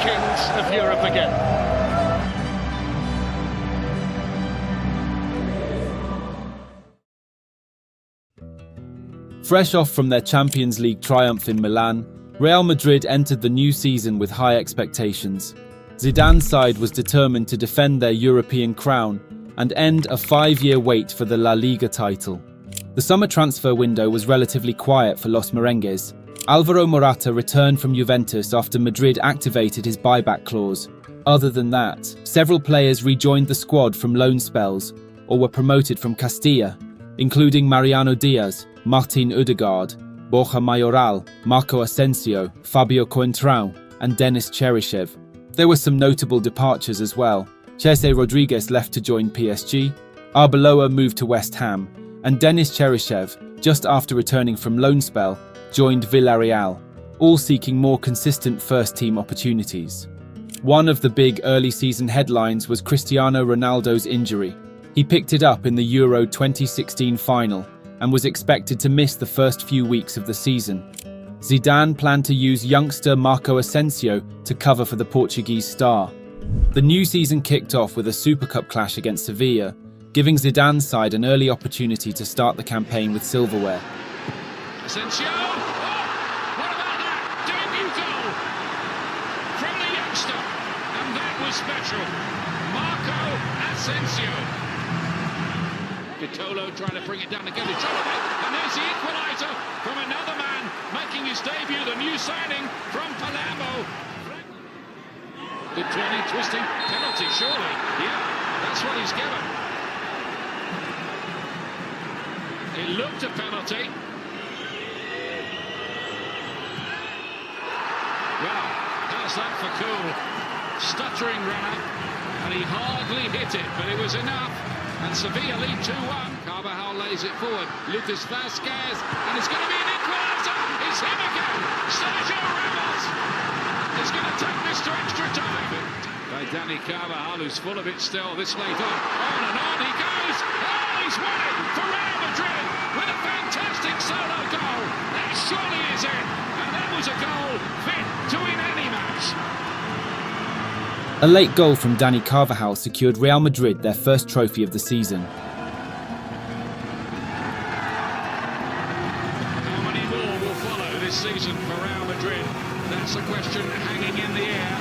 kings of Europe again. Fresh off from their Champions League triumph in Milan, Real Madrid entered the new season with high expectations. Zidane's side was determined to defend their European crown and end a 5-year wait for the La Liga title. The summer transfer window was relatively quiet for Los Merengues. Alvaro Morata returned from Juventus after Madrid activated his buyback clause. Other than that, several players rejoined the squad from loan spells or were promoted from Castilla, including Mariano Diaz, Martin Odegaard, Borja Mayoral, Marco Asensio, Fabio Coentrão, and Denis Cheryshev. There were some notable departures as well. Jesse Rodriguez left to join PSG, Arbeloa moved to West Ham, and Denis Cheryshev, just after returning from loan spell, joined Villarreal, all seeking more consistent first-team opportunities. One of the big early-season headlines was Cristiano Ronaldo's injury. He picked it up in the Euro 2016 final and was expected to miss the first few weeks of the season. Zidane planned to use youngster Marco Asensio to cover for the Portuguese star. The new season kicked off with a Super Cup clash against Sevilla, giving Zidane's side an early opportunity to start the campaign with silverware. Asensio! Oh, what about that? Debut goal from the youngster, and that was special. Marco Asensio. Vitolo trying to bring it down to get it, and there's the equaliser from another man making his debut, the new signing from Palermo. Good turning, twisting, penalty surely. Yeah, that's what he's given. It looked a penalty. Well, how's that for cool? Stuttering runner, and he hardly hit it, but it was enough. And Sevilla lead 2-1. Carvajal lays it forward. Lucas Vázquez, and it's going to be an equaliser. It's him again. Sergio Ramos is going to take this to extra time. By Dani Carvajal, who's full of it still this late on. On and on he goes. Oh, he's won it for Real Madrid with a fantastic solo goal. That surely is it. And that was a goal fit to win any match. A late goal from Dani Carvajal secured Real Madrid their first trophy of the season. How many more will follow this season for Real Madrid? That's a question hanging in the air.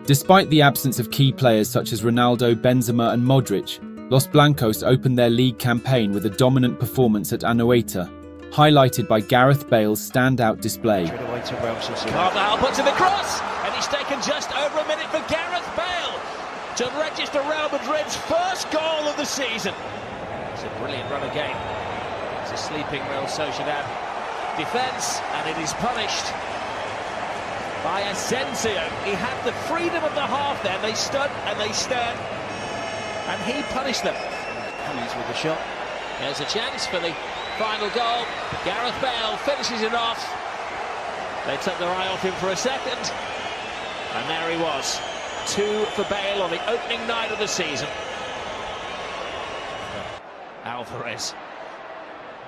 Despite the absence of key players such as Ronaldo, Benzema and Modric, Los Blancos opened their league campaign with a dominant performance at Anoeta, highlighted by Gareth Bale's standout display. Carvajal puts in the cross, and he's taken just over a minute for Gareth Bale to register Real Madrid's first goal of the season. It's a brilliant run again. It's a sleeping Real Sociedad defence, and it is punished by Asensio. He had the freedom of the half there. They stood and they stared, and he punished them. He's with the shot. There's a chance for the final goal. Gareth Bale finishes it off. They took their eye off him for a second, and there he was. 2 for Bale on the opening night of the season. Alvarez.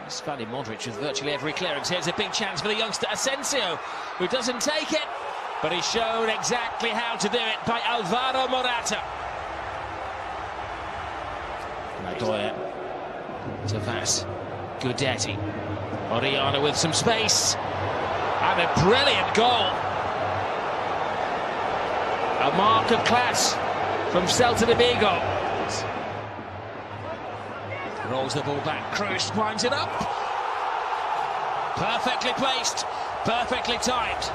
It's Fadi Modric with virtually every clearance. Here's a big chance for the youngster Asensio, who doesn't take it, but he's shown exactly how to do it by Alvaro Morata. Madoya to Vaz. Gudetti. Oriana with some space. And a brilliant goal. A mark of class from Celta de Vigo. Rolls the ball back. Cruz winds it up. Perfectly placed. Perfectly timed.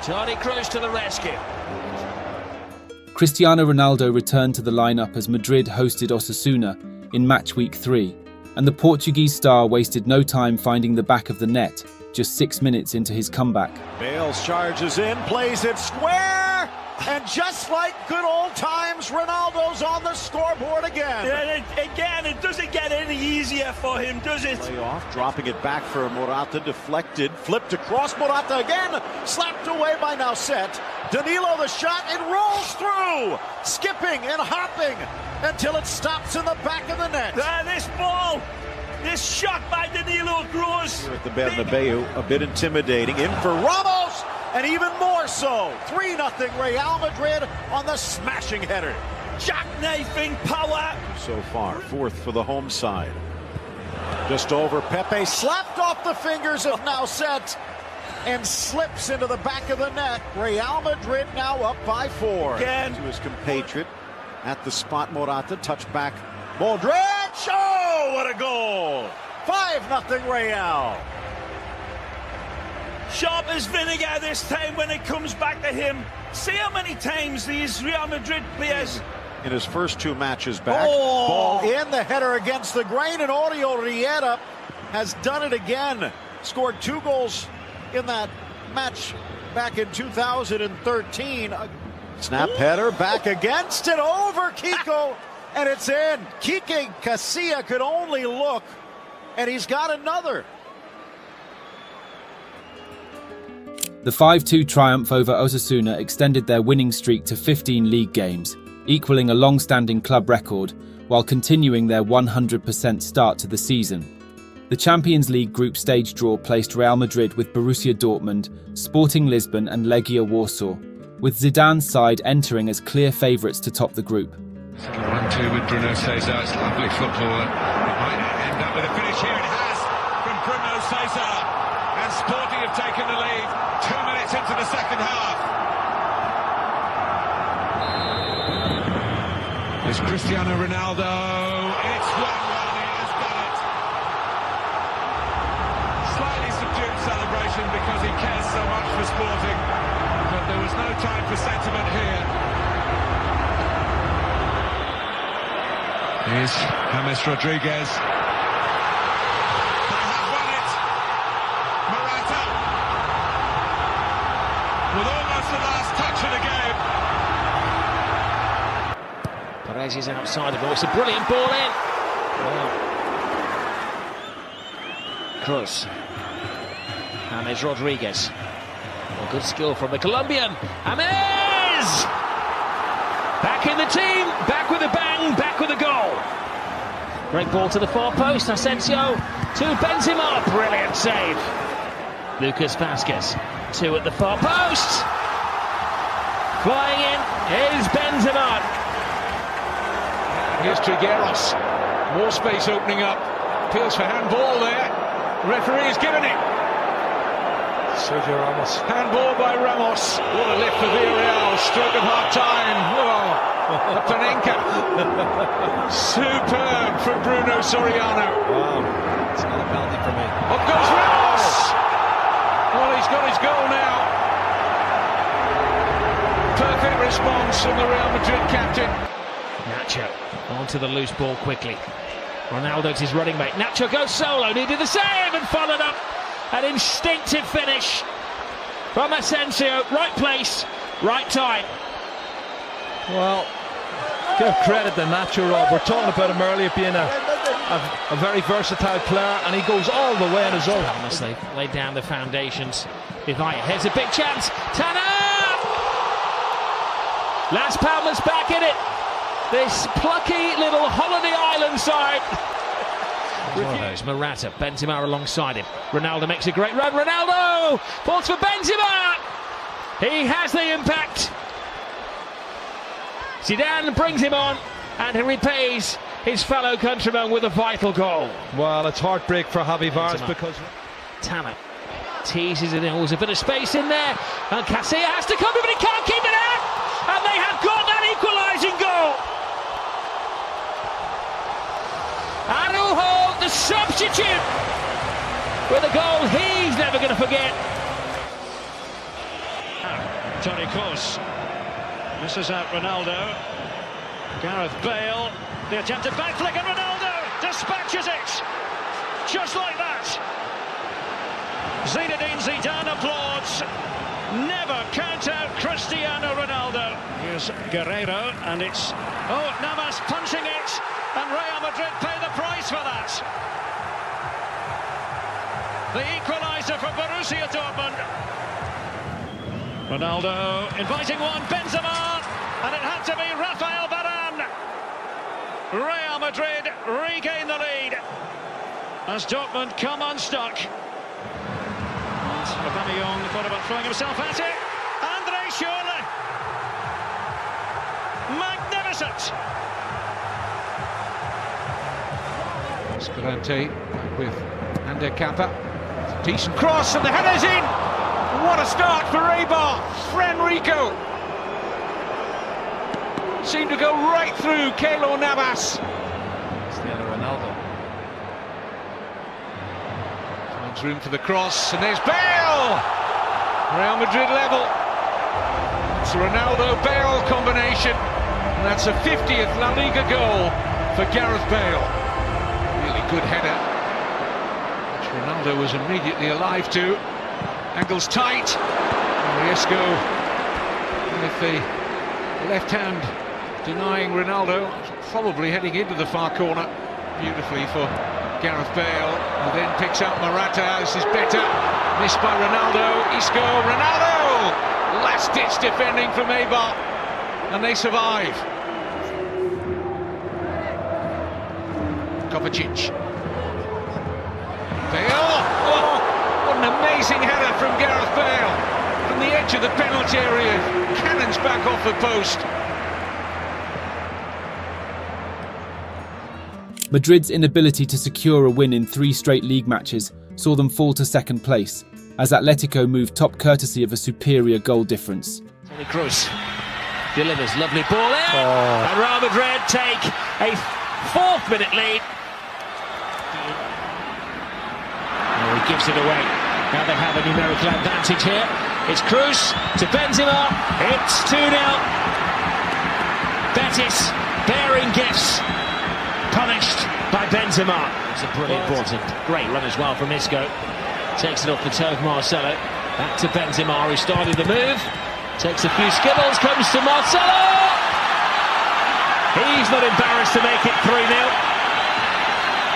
Toni Kroos to the rescue. Cristiano Ronaldo returned to the lineup as Madrid hosted Osasuna in match week 3, and the Portuguese star wasted no time finding the back of the net just 6 minutes into his comeback. Bale charges in, plays it square, and just like good old times, Ronaldo's on the scoreboard again. Again, it doesn't get any easier for him, does it? Play off, dropping it back for Morata, deflected, flipped across, Morata again, slapped away by Nauset. Danilo the shot, it rolls through, skipping and hopping until it stops in the back of the net. This ball, this shot by Danilo Cruz. Here at the Bernabeu, a bit intimidating, in for Ramos, and even more so. 3-0 Real Madrid on the smashing header. Jackknifing power. So far, fourth for the home side. Just over Pepe, slapped off the fingers of Nauset and slips into the back of the net. Real Madrid now up by 4. Again. To his compatriot at the spot, Morata, touch back. Modric, oh, what a goal! 5-0 Real. Sharp as vinegar this time when it comes back to him. See how many times these Real Madrid players... In his first 2 matches back. Ball in, the header against the grain, and Oriol has done it again. Scored 2 goals in that match back in 2013. Snap header back against it, over Kiko, and it's in. Kike Casilla could only look, and he's got another. The 5-2 triumph over Osasuna extended their winning streak to 15 league games, equaling a long-standing club record, while continuing their 100% start to the season. The Champions League group stage draw placed Real Madrid with Borussia Dortmund, Sporting Lisbon and Legia Warsaw, with Zidane's side entering as clear favourites to top the group. 1-2 with Bruno Cesar. It's lovely football. It might end up with a finish here. It has from Bruno Cesar. And Sporting have taken the lead 2 minutes into the second half. It's Cristiano Ronaldo. It's 1-1. He has done it. Slightly subdued celebration because he cares so much for Sporting. But there was no time for sentiment here. Here's James Rodriguez. They have won it. Morata. With almost the last touch of the game. Perez is outside the ball. It's a brilliant ball in. Cruz. James Rodriguez. Well, good skill from the Colombian. James! Back in the team. Back with a bang. Back with a goal. Great ball to the far post. Asensio to Benzema. Brilliant save. Lucas Vázquez. 2 at the far post. Flying in is Benzema. Here's Trigueros. More space opening up. Appeals for handball there. Referee has given it. Sergio Ramos. Handball by Ramos. What a lift for Villarreal. Stroke of half-time. Whoa. A Panenka. Superb from Bruno Soriano. Wow. It's not a penalty for me. Up goes Ramos. Well, he's got his goal now. Perfect response from the Real Madrid captain. Nacho onto the loose ball quickly. Ronaldo's his running mate. Nacho goes solo, needed the save and followed up. An instinctive finish from Asensio. Right place, right time. Well, give credit to Nacho, Rob. We're talking about him earlier being a very versatile player, and he goes all the way on his own. They've laid down the foundations. Here's a big chance. Tanner! Las Palmas back in it. This plucky little Holiday Island side. Morata, Benzema alongside him. Ronaldo makes a great run. Ronaldo falls for Benzema. He has the impact. Zidane brings him on, and he repays his fellow countryman with a vital goal. Well, it's heartbreak for Javi Vars because Tanner teases it in. There's a bit of space in there, and Casilla has to come in, but he can't keep it out. And they have got that equalising goal. Araujo, the substitute, with a goal he's never going to forget. Toni Kroos misses out Ronaldo. Gareth Bale, the attempted back flick, and Ronaldo dispatches it just like that. Zinedine Zidane applauds. Never count out Cristiano Ronaldo. Here's Guerreiro, and it's Navas punching it, and Real Madrid pay the price for that. The equaliser for Borussia Dortmund. Ronaldo inviting one, Benzema, and it had to be Rafael Varane. Real Madrid regain the lead as Dortmund come unstuck. And Jong thought about throwing himself at it. Andre Schürrle. Magnificent. Escalante with Ander Kappa. Decent cross and the header's in. What a start for Eibar. Frenrico seemed to go right through Keylor Navas. Cristiano Ronaldo. Finds room for the cross, and there's Bale! Real Madrid level. It's a Ronaldo-Bale combination, and that's a 50th La Liga goal for Gareth Bale. Really good header, which Ronaldo was immediately alive to. Angles tight. Riesco with the left hand denying Ronaldo, probably heading into the far corner. Beautifully for Gareth Bale, who then picks out Morata. This is better. Missed by Ronaldo. Isco, Ronaldo! Last-ditch defending from Eibar, and they survive. Kovacic. Bale! Oh, what an amazing header from Gareth Bale. From the edge of the penalty area, cannons back off the post. Madrid's inability to secure a win in 3 straight league matches saw them fall to second place, as Atletico moved top courtesy of a superior goal difference. Toni Kroos delivers, lovely ball in, and Real Madrid take a 4th-minute lead. Oh, he gives it away. Now they have a numerical advantage here. It's Kroos to Benzema. It's 2-0. Betis bearing gifts. Punished by Benzema. It's a brilliant ball. Great run as well from Isco. Takes it off the toe of Marcelo. Back to Benzema, who started the move. Takes a few skibbles, comes to Marcelo. He's not embarrassed to make it 3-0.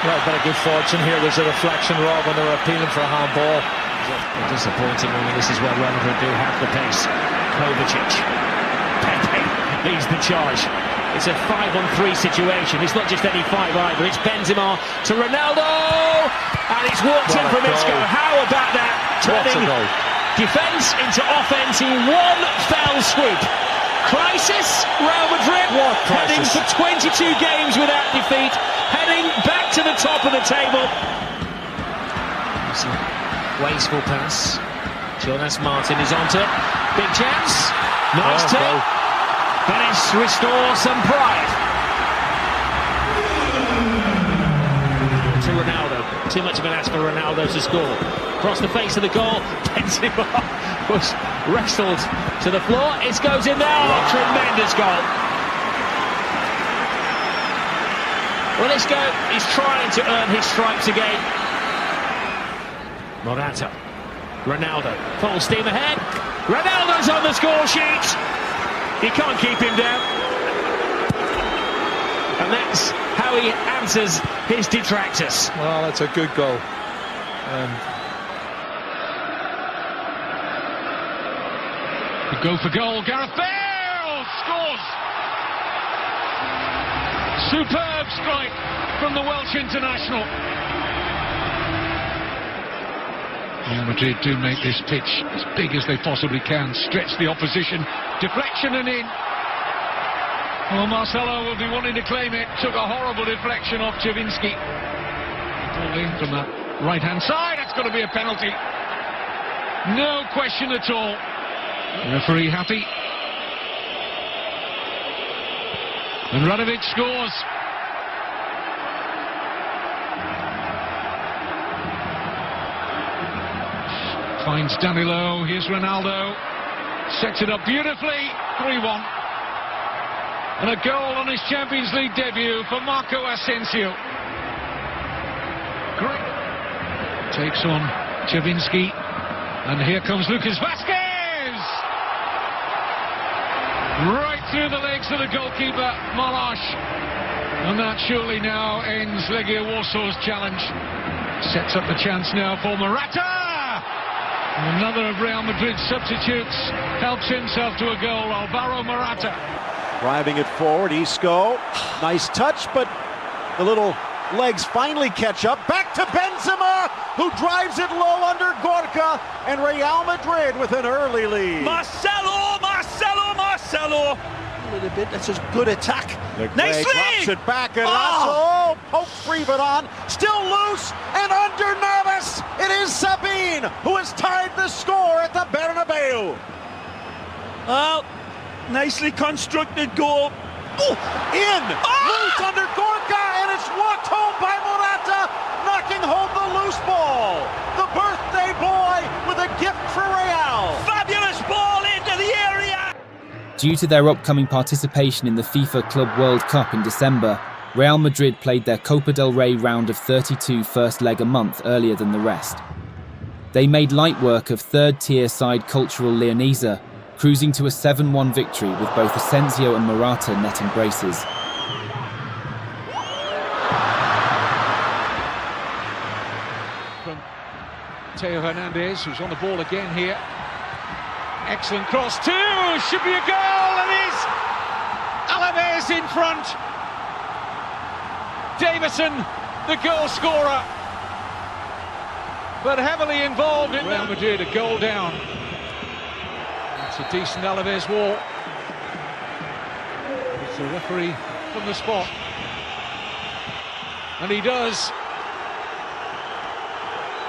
Well, bit of good fortune here. There's a reflection, Rob, when they were appealing for a handball. A disappointing one. This is where Real Madrid do have the pace. Kovacic. Pepe leads the charge. It's a 5-on-3 situation. It's not just any 5 either. It's Benzema to Ronaldo, and it's walked in from Isco. How about that? Turning defence into offence in one fell swoop. Crisis. Real Madrid heading for 22 games without defeat, heading back to the top of the table. It's a wasteful pass. Jonas Martin is onto it. Big chance. Nice take. Venice restore some pride. To Ronaldo. Too much of an ask for Ronaldo to score. Across the face of the goal. Benzema was wrestled to the floor. It goes in there. Oh, tremendous goal. Well, Isco is trying to earn his stripes again. Morata. Ronaldo. Full steam ahead. Ronaldo's on the score sheet. You can't keep him down. And that's how he answers his detractors. Well, that's a good goal. The go for goal. Gareth Bale scores. Superb strike from the Welsh international. Real Madrid do make this pitch as big as they possibly can, stretch the opposition, deflection and in. Well, Marcelo will be wanting to claim it. Took a horrible deflection off Chavinsky. Ball in from that right-hand side. It's got to be a penalty. No question at all. Referee happy. And Radovic scores. Finds Danilo, here's Ronaldo, sets it up beautifully, 3-1. And a goal on his Champions League debut for Marco Asensio. Great. Takes on Chavinsky, and here comes Lucas Vazquez! Right through the legs of the goalkeeper, Malash. And that surely now ends Legia Warsaw's challenge. Sets up the chance now for Morata! Another of Real Madrid's substitutes helps himself to a goal, Alvaro Morata. Driving it forward, Isco. Nice touch, but a little Legs finally catch up. Back to Benzema, who drives it low under Gorka, and Real Madrid with an early lead. Marcelo! A little bit, that's a good attack. Nicely! Drops it back, and Lasso poked free but on. Still loose, and under Navas, it is Sabine who has tied the score at the Bernabeu. Oh, nicely constructed goal. Loose under Gorka, and it's walked home by Morata, knocking home the loose ball. The birthday boy with a gift for Real. Fabulous ball into the area. Due to their upcoming participation in the FIFA Club World Cup in December, Real Madrid played their Copa del Rey round of 32 first leg a month earlier than the rest. They made light work of third-tier side Cultural Leonesa, cruising to a 7-1 victory with both Asensio and Morata netting braces. From Teo Hernandez, who's on the ball again here. Excellent cross, should be a goal, and is Alaves in front. Davison, the goal scorer, but heavily involved in Real Madrid, a goal down. It's a decent Alaves wall. It's the referee from the spot, and he does.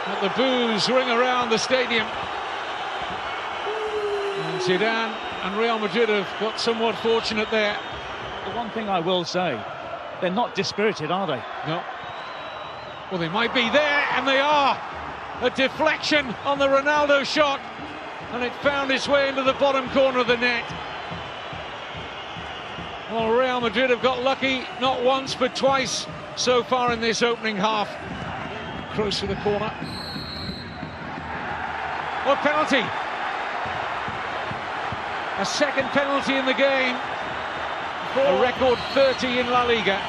Let the boos ring around the stadium. And Zidane and Real Madrid have got somewhat fortunate there. The one thing I will say, they're not dispirited, are they? No. Well, they might be there, and they are. A deflection on the Ronaldo shot, and it found its way into the bottom corner of the net. Well, Real Madrid have got lucky, not once but twice so far in this opening half. Close to the corner. What penalty? A second penalty in the game. A record 30 in La Liga.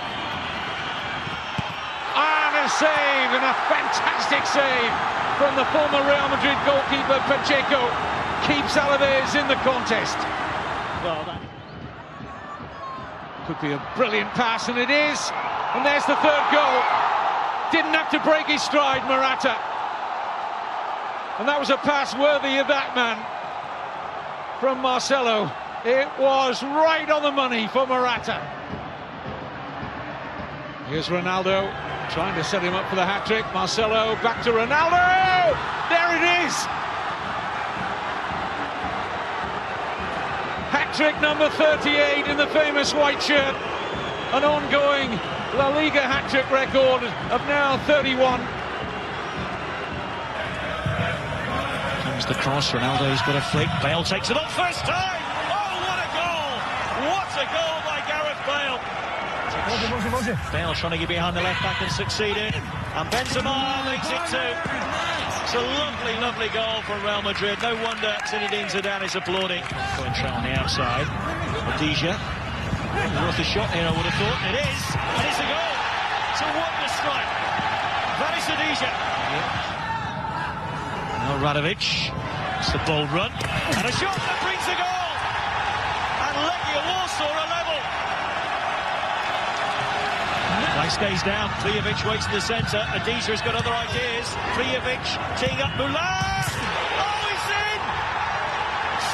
And a save, and a fantastic save from the former Real Madrid goalkeeper Pacheco. Keeps Alaves in the contest. Well, that could be a brilliant pass, and it is. And there's the third goal. Didn't have to break his stride, Morata. And that was a pass worthy of that man. From Marcelo, it was right on the money for Morata. Here's Ronaldo trying to set him up for the hat-trick. Marcelo back to Ronaldo. There it is. Hat-trick number 38 in the famous white shirt. An ongoing La Liga hat-trick record of now 31. The cross, Ronaldo's got a flick, Bale takes it on first time! Oh, what a goal! What a goal by Gareth Bale! Bale trying to get behind the left back and succeeded, and Benzema links it too. It's a lovely, lovely goal from Real Madrid. No wonder Zinedine Zidane is applauding. Going on the outside, Adija. Worth a shot here, I would have thought. It is, and it's a goal! It's a wonder strike. That is Adija. Now Radovic, it's the bold run, and a shot that brings the goal, and Legia Warsaw are level. Play stays down, Plijovic waits in the centre, Adija has got other ideas, Plijovic teeing up Moulin, oh, he's in!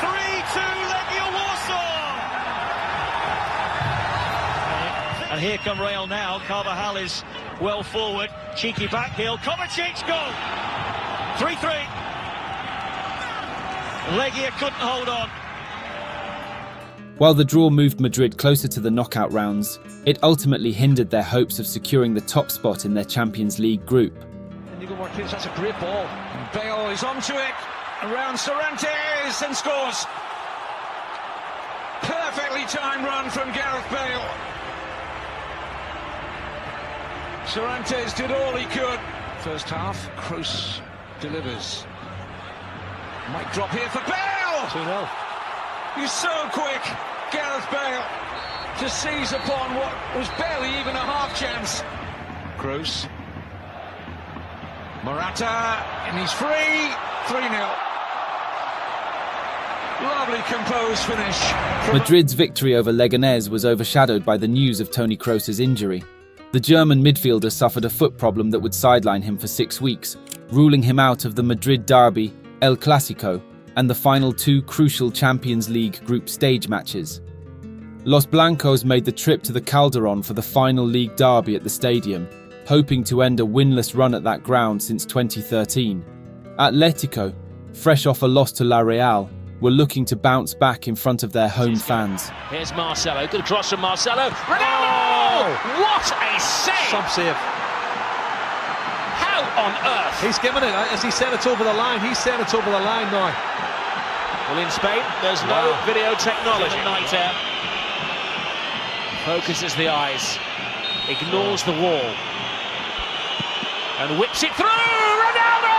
3-2 Legia Warsaw! And here come Real now, Carvajal is well forward, cheeky back heel, Kovacic, goal! 3-3. Legia couldn't hold on. While the draw moved Madrid closer to the knockout rounds, it ultimately hindered their hopes of securing the top spot in their Champions League group. Inigo Martinez, that's a great ball. And Bale is onto it. Around Cervantes and scores. Perfectly timed run from Gareth Bale. Cervantes did all he could. First half, Kroos delivers. Might drop here for Bale! 2-0. He's so quick, Gareth Bale, to seize upon what was barely even a half chance. Kroos. Morata, and he's free. 3-0. Lovely composed finish. Madrid's victory over Leganés was overshadowed by the news of Toni Kroos's injury. The German midfielder suffered a foot problem that would sideline him for 6 weeks, ruling him out of the Madrid derby, El Clásico, and the final 2 crucial Champions League group stage matches. Los Blancos made the trip to the Calderón for the final league derby at the stadium, hoping to end a winless run at that ground since 2013. Atletico, fresh off a loss to La Real, were looking to bounce back in front of their home fans. Here's Marcelo, good cross from Marcelo. Ronaldo! What a save! Sub-save. How on earth? He's given it, as he said, it's over the line. He's said it's over the line now. Well, in Spain, there's no video technology. Night air. Focuses the eyes, ignores the wall, and whips it through! Ronaldo!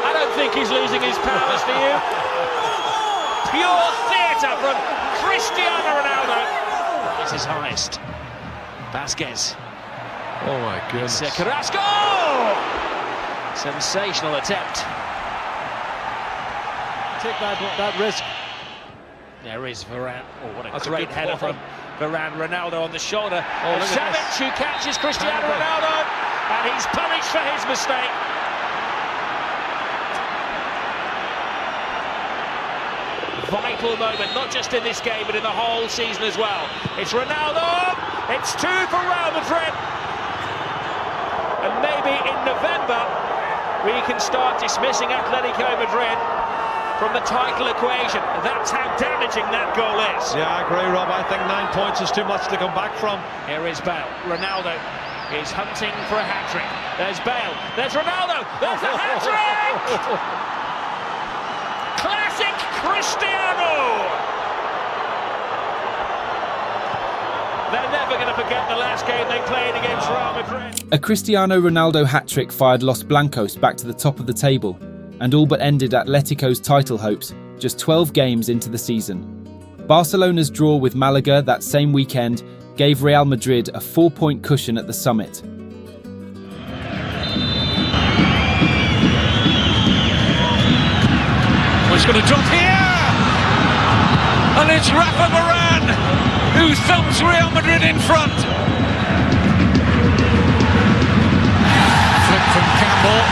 I don't think he's losing his powers for you. Pure theatre from Cristiano Ronaldo. It's his highest. Vasquez. Oh my goodness. Carrasco! Sensational attempt. Take that risk. There is Varane. Oh, what a That's great a header from Varane. Ronaldo on the shoulder. Oh, Savic who catches Cristiano Ronaldo, and he's punished for his mistake. Vital moment, not just in this game, but in the whole season as well. It's Ronaldo. It's 2 for Real Madrid. And maybe in November, we can start dismissing Atletico Madrid from the title equation. That's how damaging that goal is. Yeah, I agree, Rob. I think 9 points is too much to come back from. Here is Bale. Ronaldo is hunting for a hat-trick. There's Bale. There's Ronaldo. There's the hat-trick! Classic Cristiano! They're never going to forget the last game they played against Real Madrid. A Cristiano Ronaldo hat-trick fired Los Blancos back to the top of the table, and all but ended Atletico's title hopes just 12 games into the season. Barcelona's draw with Malaga that same weekend gave Real Madrid a 4-point cushion at the summit. It's going to drop here, and it's Rafa Varane who thumps Real Madrid in front. Flip from Campbell,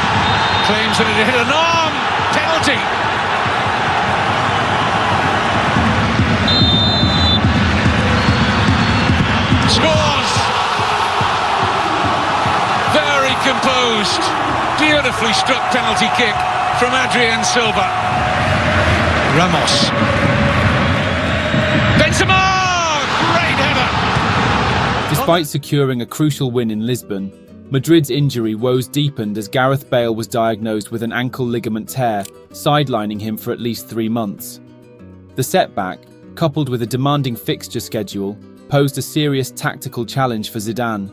claims that it hit an arm, penalty. Scores! Very composed, beautifully struck penalty kick from Adrian Silva. Ramos. Benzema! Great header! Despite securing a crucial win in Lisbon, Madrid's injury woes deepened as Gareth Bale was diagnosed with an ankle ligament tear, sidelining him for at least 3 months. The setback, coupled with a demanding fixture schedule, posed a serious tactical challenge for Zidane.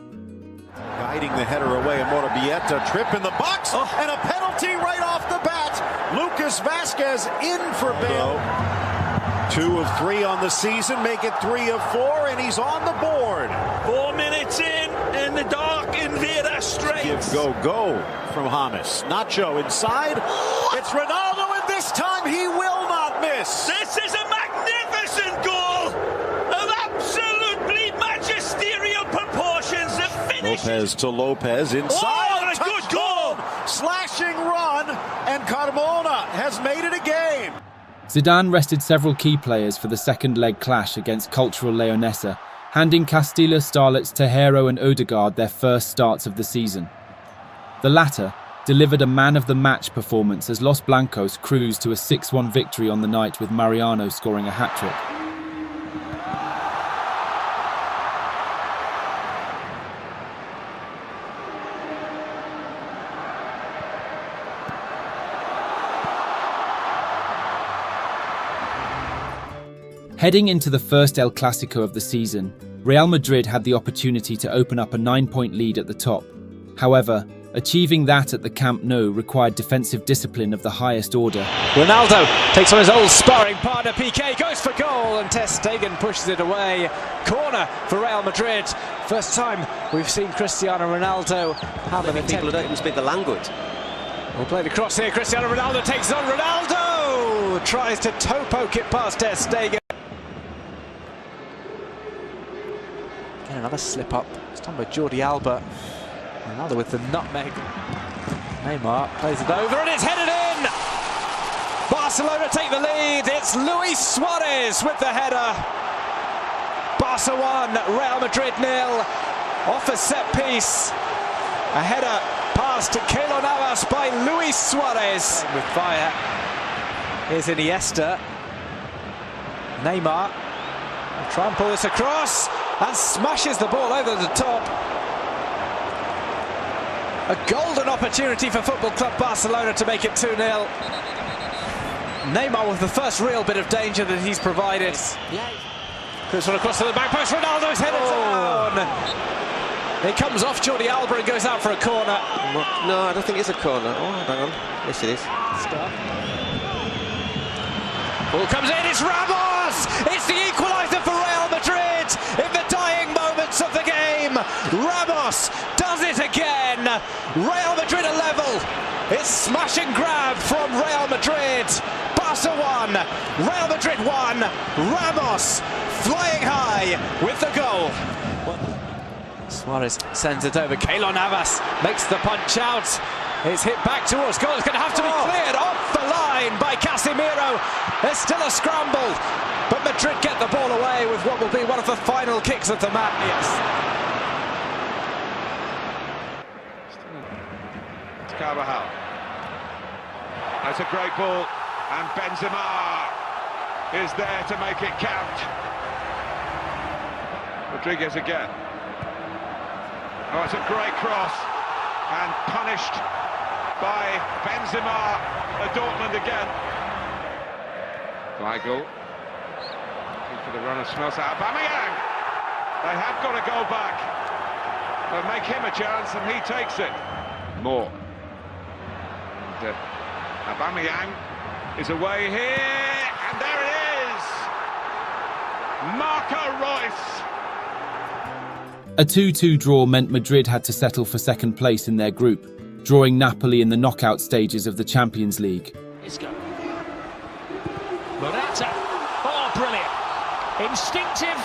Guiding the header away, and Morabieta trip in the box, and a penalty right off the bat. Lucas Vasquez in for Bale. 2 of 3 on the season, make it 3 of 4, and he's on the board. 4 minutes in the dark in Vera Straits. Give go from James. Nacho inside. It's Ronaldo, and this time he will not miss. This is a magnificent goal of absolutely magisterial proportions. The finish. Lopez to Lopez inside. Oh, what a good goal! Slashing run, and Carmona has made it a game. Zidane rested several key players for the second leg clash against Cultural Leonesa, handing Castilla starlets Tejero and Odegaard their first starts of the season. The latter delivered a man-of-the-match performance as Los Blancos cruised to a 6-1 victory on the night with Mariano scoring a hat-trick. Heading into the first El Clásico of the season, Real Madrid had the opportunity to open up a 9-point lead at the top. However, achieving that at the Camp Nou required defensive discipline of the highest order. Ronaldo takes on his old sparring partner Piqué, goes for goal, and Ter Stegen pushes it away. Corner for Real Madrid. First time we've seen Cristiano Ronaldo have an attempt. People don't even speak the language. We'll play the cross here. Cristiano Ronaldo takes on Ronaldo. Tries to toe poke it past Ter Stegen. another slip up. It's done by Jordi Alba. Another with the nutmeg. Neymar plays it over and it's headed in! Barcelona take the lead. It's Luis Suarez with the header. Barca 1, Real Madrid 0. Off a set piece. A header pass to Keylor Navas by Luis Suarez. With fire. Here's Iniesta. Neymar. Will try and pull this across and smashes the ball over the top. A golden opportunity for Football Club Barcelona to make it 2-0. Neymar with the first real bit of danger that he's provided. Puts one across to the back post. Ronaldo is headed down. It comes off Jordi Alba and goes out for a corner. No, I don't think it's a corner. Oh, hang on. Yes, it is. Start. Ball comes in. It's Ramos. It's the equaliser for Real Madrid in the dying moments of the game. Ramos does it again. Real Madrid are level. It's smash and grab from Real Madrid. Barca 1, Real Madrid 1. Ramos flying high with the goal. Suarez sends it over. Keylor Navas makes the punch out. It's hit back towards goal. It's going to have to be cleared off the line by Casemiro. There's still a scramble, but Madrid get the ball away with what will be one of the final kicks of the match. Yes. It's Carvajal. That's a great ball, and Benzema is there to make it count. Rodriguez again. Oh, it's a great cross, and punished by Benzema at Dortmund again. Weigl. For the runner, smells out. Aubameyang! They have got to go back. They'll make him a chance, and he takes it. More. And, Aubameyang is away here, and there it is! Marco Reus! A 2-2 draw meant Madrid had to settle for second place in their group, drawing Napoli in the knockout stages of the Champions League. Morata, oh brilliant, instinctive,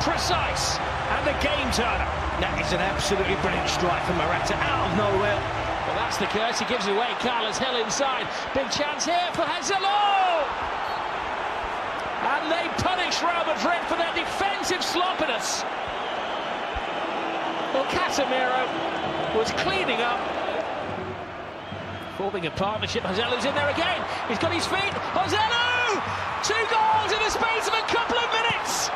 precise, and the game turner. That is an absolutely brilliant strike from Morata out of nowhere. Well, that's the curse, he gives away. Carlos Hill inside, big chance here for Hazard. And they punish Real Madrid for their defensive sloppiness. Well, Casemiro was cleaning up, forming a partnership. Joselu's in there again. He's got his feet. Joselu! 2 goals in the space of a couple of minutes.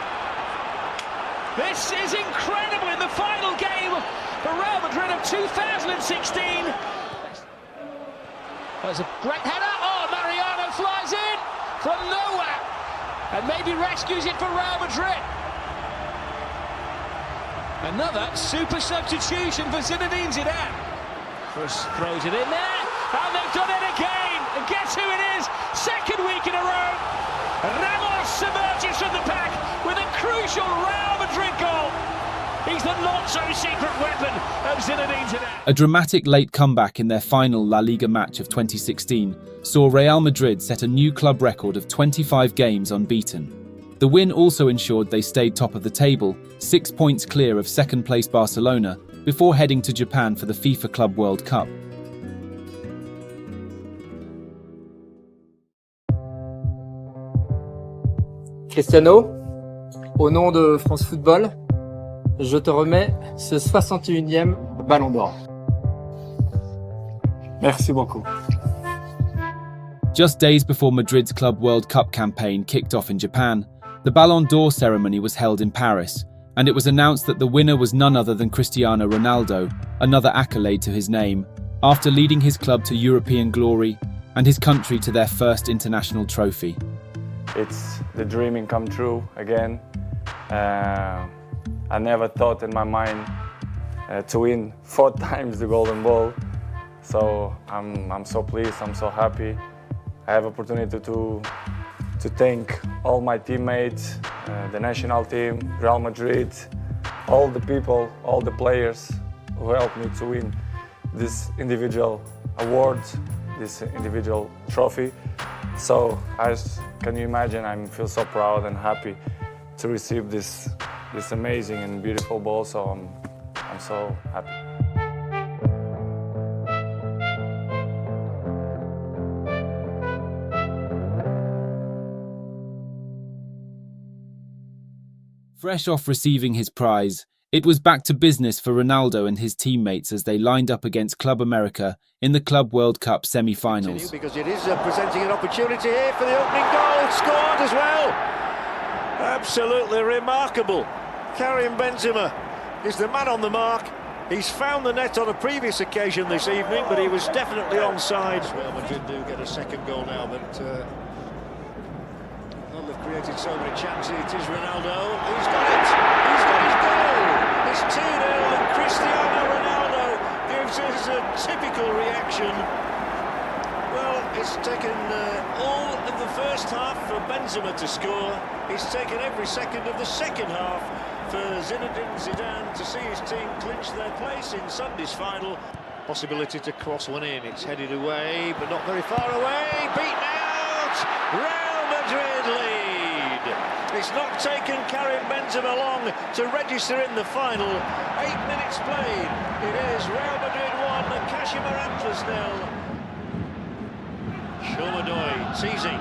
This is incredible in the final game for Real Madrid of 2016. There's a great header. Oh, Mariano flies in from nowhere and maybe rescues it for Real Madrid. Another super substitution for Zinedine Zidane. First throws it in there, and they've done it again. And guess who it is? Second week in a row. Ramos emerges from the pack with a crucial Real Madrid goal. He's the not-so-secret weapon of Zinedine Zidane. A dramatic late comeback in their final La Liga match of 2016 saw Real Madrid set a new club record of 25 games unbeaten. The win also ensured they stayed top of the table, 6 points clear of second-place Barcelona, before heading to Japan for the FIFA Club World Cup. Cristiano, au nom de France Football, je te remets ce 61e Ballon d'Or. Merci beaucoup. Just days before Madrid's Club World Cup campaign kicked off in Japan, the Ballon d'Or ceremony was held in Paris, and it was announced that the winner was none other than Cristiano Ronaldo, another accolade to his name, after leading his club to European glory and his country to their first international trophy. It's the dreaming come true again. I never thought in my mind to win 4 times the Golden Ball, so I'm so pleased, I'm so happy. I have opportunity to thank all my teammates, the national team, Real Madrid, all the people, all the players who helped me to win this individual award, this individual trophy. So as can you imagine, I feel so proud and happy to receive this this amazing and beautiful ball, so I'm so happy. Fresh off receiving his prize, it was back to business for Ronaldo and his teammates as they lined up against Club America in the Club World Cup semi-finals. Because it is presenting an opportunity here for the opening goal, scored as well. Absolutely remarkable. Karim Benzema is the man on the mark. He's found the net on a previous occasion this evening, but he was definitely onside. Real Madrid do get a second goal now, but they've created so many chances. It is Ronaldo. He's got it. He's got his goal. It's 2-0 and Cristiano Ronaldo gives us a typical reaction. Well, it's taken all of the first half for Benzema to score. It's taken every second of the second half for Zinedine Zidane to see his team clinch their place in Sunday's final. Possibility to cross one in. It's headed away, but not very far away. Beaten out. Real Madrid lead. It's not taken Karim Benzema long to register in the final. 8 minutes played. It is Real Madrid 1 and Kashimir Antlers 0. Shomadoy teasing,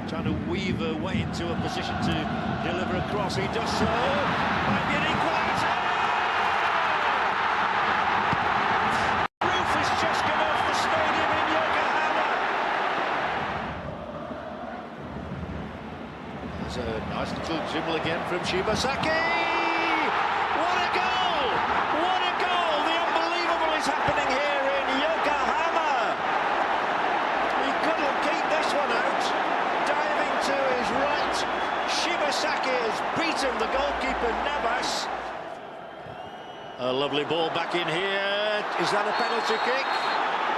trying to weave her way into a position to deliver a cross. He does so. Might be an equaliser. Roof has just come off the stadium in Yokohama. There's a nice little dribble again from Shibasaki. What a goal! What a goal! The unbelievable is happening here in Yokohama. He couldn't keep this one out. Diving to his right. Shibasaki has beaten the goalkeeper Navas. A lovely ball back in here. Is that a penalty kick?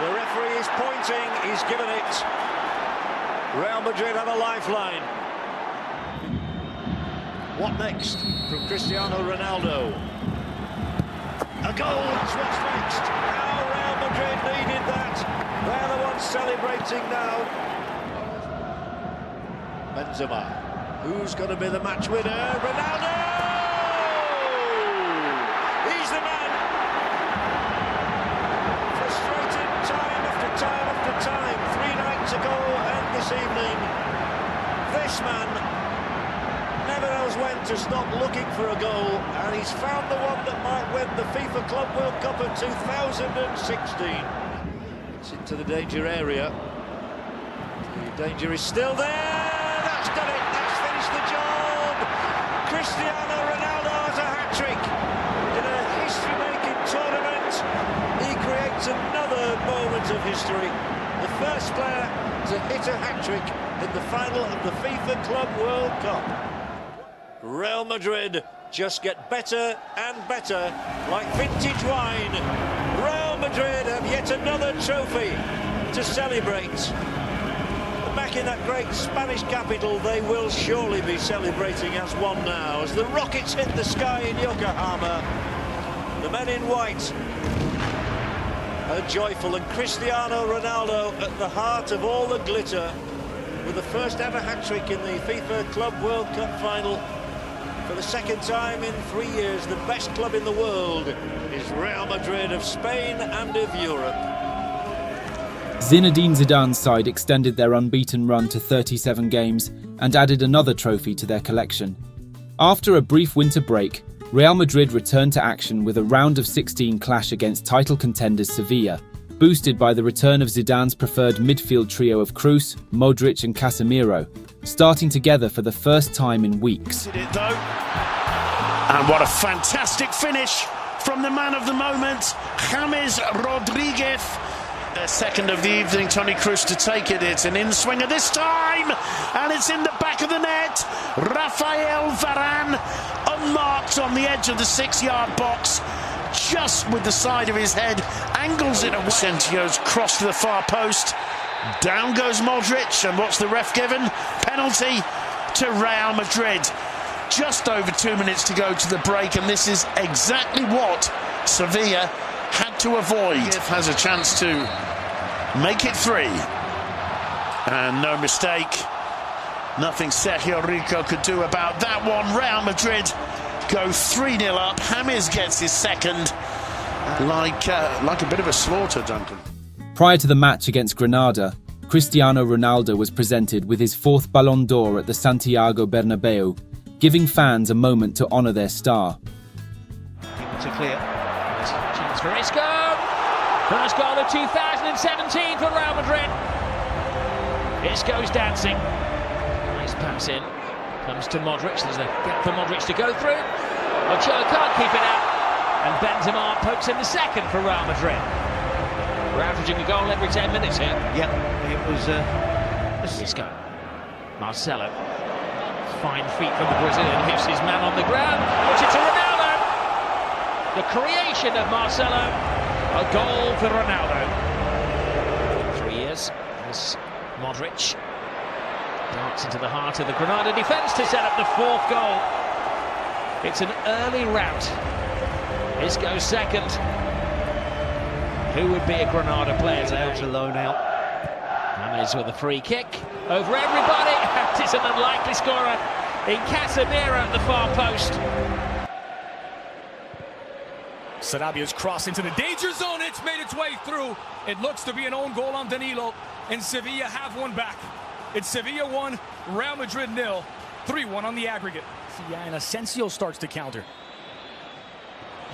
The referee is pointing. He's given it. Real Madrid have a lifeline. What next from Cristiano Ronaldo? A goal is what's next. How Real Madrid needed that. They're the ones celebrating now. Benzema. Who's going to be the match winner? Ronaldo! He's the man. Frustrated time after time after time. 3 nights ago and this evening. This man never knows when to stop looking for a goal, and he's found the one that might win the FIFA Club World Cup of 2016. It's into the danger area. The danger is still there. That's done it. That's finished the job. Cristiano Ronaldo has a hat-trick in a history-making tournament. He creates another moment of history. The first player to hit a hat-trick in the final of the FIFA Club World Cup. Real Madrid just get better and better, like vintage wine. Real Madrid have yet another trophy to celebrate. Back in that great Spanish capital, they will surely be celebrating as one now. As the rockets hit the sky in Yokohama, the men in white are joyful, and Cristiano Ronaldo at the heart of all the glitter, with the first ever hat-trick in the FIFA Club World Cup final. For the second time in 3 years, the best club in the world is Real Madrid of Spain and of Europe. Zinedine Zidane's side extended their unbeaten run to 37 games and added another trophy to their collection. After a brief winter break, Real Madrid returned to action with a round of 16 clash against title contenders Sevilla, boosted by the return of Zidane's preferred midfield trio of Kroos, Modric and Casemiro, starting together for the first time in weeks. And what a fantastic finish from the man of the moment, James Rodriguez. The second of the evening, Toni Kroos to take it. It's an in-swinger this time, and it's in the back of the net. Rafael Varane, unmarked on the edge of the 6-yard box, just with the side of his head, angles it away. Asensio's cross to the far post. Down goes Modric, and what's the ref given? Penalty to Real Madrid. Just over 2 minutes to go to the break, and this is exactly what Sevilla had to avoid. Has a chance to make it 3. And no mistake. Nothing Sergio Rico could do about that one. Real Madrid go 3-0 up. James gets his second. Like a bit of a slaughter, Duncan. Prior to the match against Granada, Cristiano Ronaldo was presented with his 4th Ballon d'Or at the Santiago Bernabeu, giving fans a moment to honour their star. To clear. Chance for Isco. First goal of 2017 for Real Madrid. Isco's dancing. Nice pass in. Comes to Modric. There's a gap for Modric to go through. Ochoa can't keep it out. And Benzema pokes in the second for Real Madrid. We're averaging a goal every 10 minutes here. Yep, it was Isco. Marcelo. Fine feet from the Brazilian. Hits his man on the ground. Puts it to Ronaldo. The creation of Marcelo. A goal for Ronaldo. 3 years. This Modric darts into the heart of the Granada defence to set up the 4th goal. It's an early rout. Isco's second. Who would be a Granada player today? to loan out. James with a free kick over everybody. It's an unlikely scorer in Casemiro at the far post. Sarabia's cross into the danger zone. It's made its way through. It looks to be an own goal on Danilo, and Sevilla have one back. It's Sevilla 1, Real Madrid 0, 3-1 on the aggregate. Yeah, and Asensio starts to counter.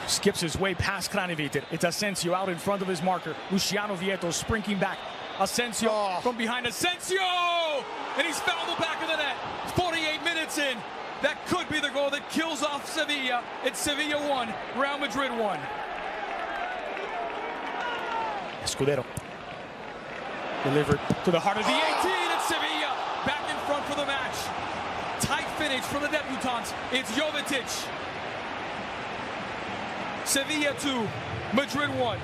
Skips his way past Kraneviter. It's Asensio out in front of his marker. Luciano Vieto sprinting back. Asensio from behind. Asensio! And he's fouled the back of the net. 48 minutes in. That could be the goal that kills off Sevilla. It's Sevilla 1, Real Madrid 1. Escudero. Delivered to the heart of the 18. It's Sevilla back in front for the match. Tight finish from the debutants. It's Jovetic. Sevilla 2, Madrid 1.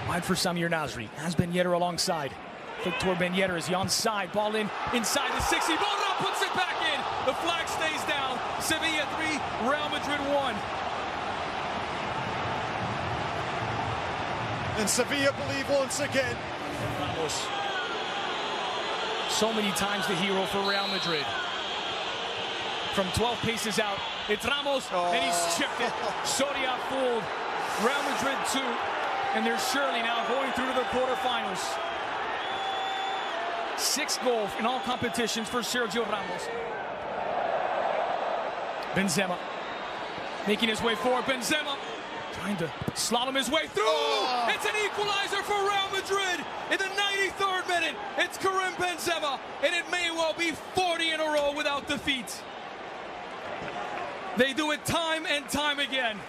Wide for Samir Nasri. Has Ben Yedder alongside. Victor Ben Yedder is the onside. Ball in inside the 60. Ball puts it back in. The flag stays down. Sevilla 3, Real Madrid 1. And Sevilla believe once again. Ramos. So many times the hero for Real Madrid. From 12 paces out, it's Ramos, and he's chipped it. Soria fooled. Real Madrid 2, and they're surely now going through to the quarterfinals. 6 goals in all competitions for Sergio Ramos. Benzema making his way forward. Benzema trying to slalom his way through. It's an equalizer for Real Madrid in the 93rd minute. It's Karim Benzema, and it may well be 40 in a row without defeat. They do it time and time again.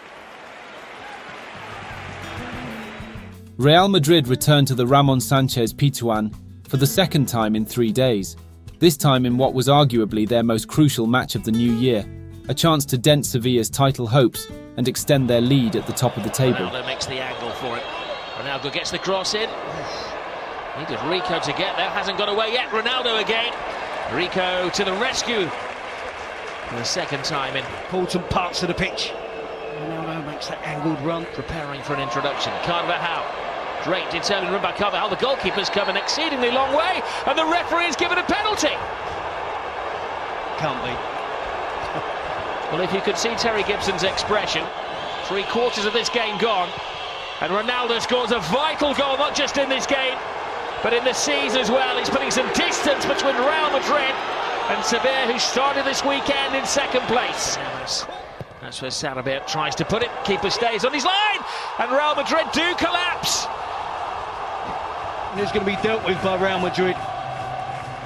Real Madrid returned to the Ramon Sanchez Pizjuan for the second time in 3 days, this time in what was arguably their most crucial match of the new year, a chance to dent Sevilla's title hopes and extend their lead at the top of the table. Ronaldo makes the angle for it. Ronaldo gets the cross in. Needed Rico to get there, hasn't got away yet. Ronaldo again. Rico to the rescue. For the second time in important parts of the pitch. Ronaldo makes that angled run. Preparing for an introduction. Carvajal. Great determined run by Carvajal. The goalkeeper's come an exceedingly long way, and the referee has given a penalty. Can't be. Well, if you could see Terry Gibson's expression, 3/4 of this game gone, and Ronaldo scores a vital goal, not just in this game, but in the season as well. He's putting some distance between Real Madrid and Sevilla, who started this weekend in second place. That's where Sarabia tries to put it. Keeper stays on his line, and Real Madrid do collapse. And it's going to be dealt with by Real Madrid.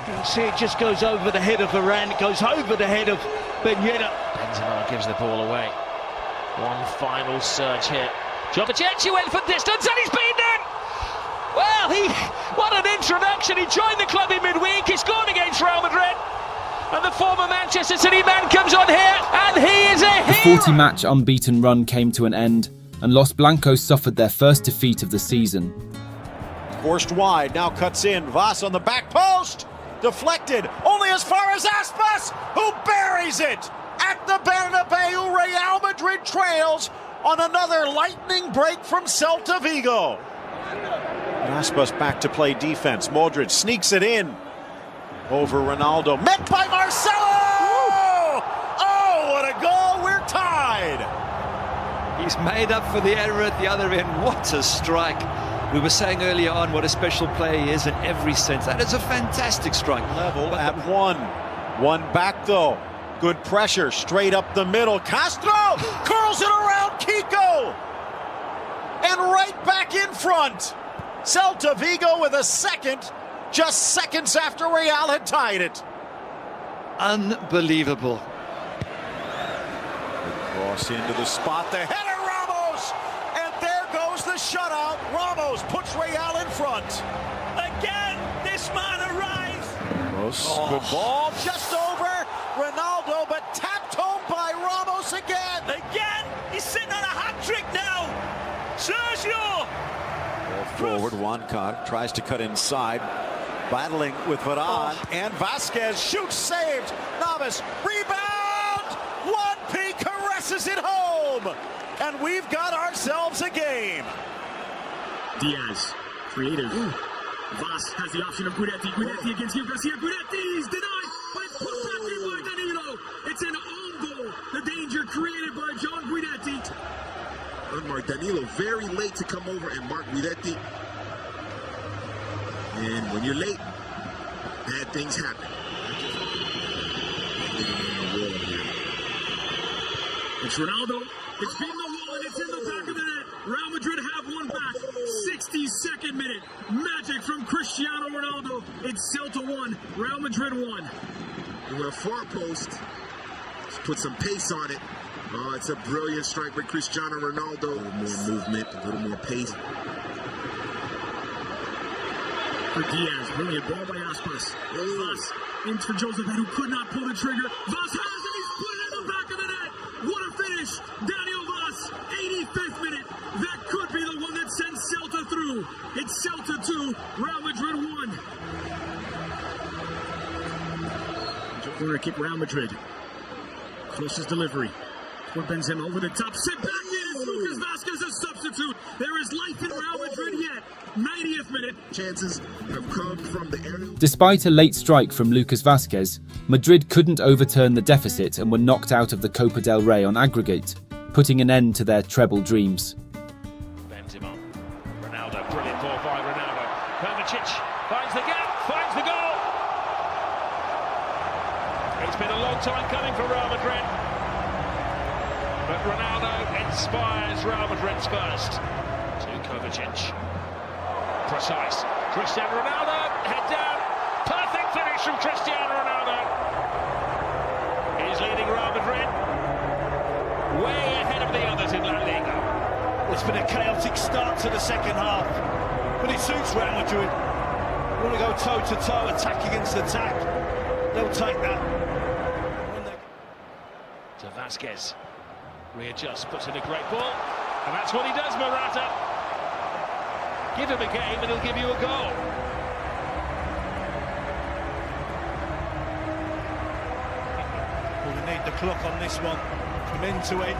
You can see it just goes over the head of Varane. It goes over the head of Ben Yedder. Benzema gives the ball away. One final surge here. Jovetic went for distance, and he's beaten. Well, what an introduction. He joined the club in midweek. He scored against Real Madrid. And the former Manchester City man comes on here, and he is a hero! The 40-match unbeaten run came to an end, and Los Blancos suffered their first defeat of the season. Forced wide, now cuts in. Vaz on the back post. Deflected, only as far as Aspas, who buries it! At the Bernabeu, Real Madrid trails on another lightning break from Celta Vigo. Aspas back to play defense. Modric sneaks it in. Over Ronaldo, met by Marcelo! Oh, what a goal! side. He's made up for the error at the other end. What a strike. We were saying earlier on what a special player he is in every sense. That is a fantastic strike. Level at one. One back though. Good pressure straight up the middle. Castro curls it around Kiko. And right back in front. Celta Vigo with a second, just seconds after Real had tied it. Unbelievable. Cross into the spot. The header, Ramos! And there goes the shutout. Ramos puts Real in front. Again, this man arrives. Good ball, just over Ronaldo, but tapped home by Ramos again. Again, he's sitting on a hat-trick now. Sergio! Ball forward, Juancart tries to cut inside. Battling with Varane, and Vasquez shoots, saved. Navas, rebound! 1P caresses it home. And we've got ourselves a game. Diaz, creative. Vas has the option of Guidetti. Guidetti against Gil Garcia. Guidetti is denied, but it's put back in by Danilo. It's an own goal. The danger created by John Guidetti. Unmarked Danilo, very late to come over and mark Guidetti. And when you're late, bad things happen. It's Ronaldo. It's beating the wall and it's in the back of the net. Real Madrid have one back. 62nd minute. Magic from Cristiano Ronaldo. It's Celta 1, Real Madrid 1. We're a far post. Let's put some pace on it. Oh, it's a brilliant strike by Cristiano Ronaldo. A little more movement, a little more pace. For Diaz, brilliant ball by Aspas. Vas in for Joseph, who could not pull the trigger. Vas has it, he's put it in the back of the net. What a finish. Daniel Vas, 85th minute. That could be the one that sends Celta through. It's Celta 2, Real Madrid 1. Corner kick, Real Madrid. Closest delivery. For Benzema over the top. Sit back in. It's Lucas Vasquez, a substitute. There is life in Real Madrid yet. 90th minute. Chances have come from the area. Despite a late strike from Lucas Vasquez, Madrid couldn't overturn the deficit and were knocked out of the Copa del Rey on aggregate, putting an end to their treble dreams. Benzema. Ronaldo. Brilliant ball by Ronaldo. Kovacic finds the gap. Finds the goal. It's been a long time coming for Real Madrid. But Ronaldo inspires Real Madrid's first. To Kovacic. Precise. Cristiano Ronaldo, head down. Perfect finish from Cristiano Ronaldo. He's leading Real Madrid way ahead of the others in La Liga. It's been a chaotic start to the second half, but it suits Real Madrid. You want to go toe-to-toe, attack against attack. They'll take that. To Vasquez. Readjusts, puts in a great ball. And that's what he does, Morata. Give him a game and he'll give you a goal. Well, we need the clock on this one from end to end.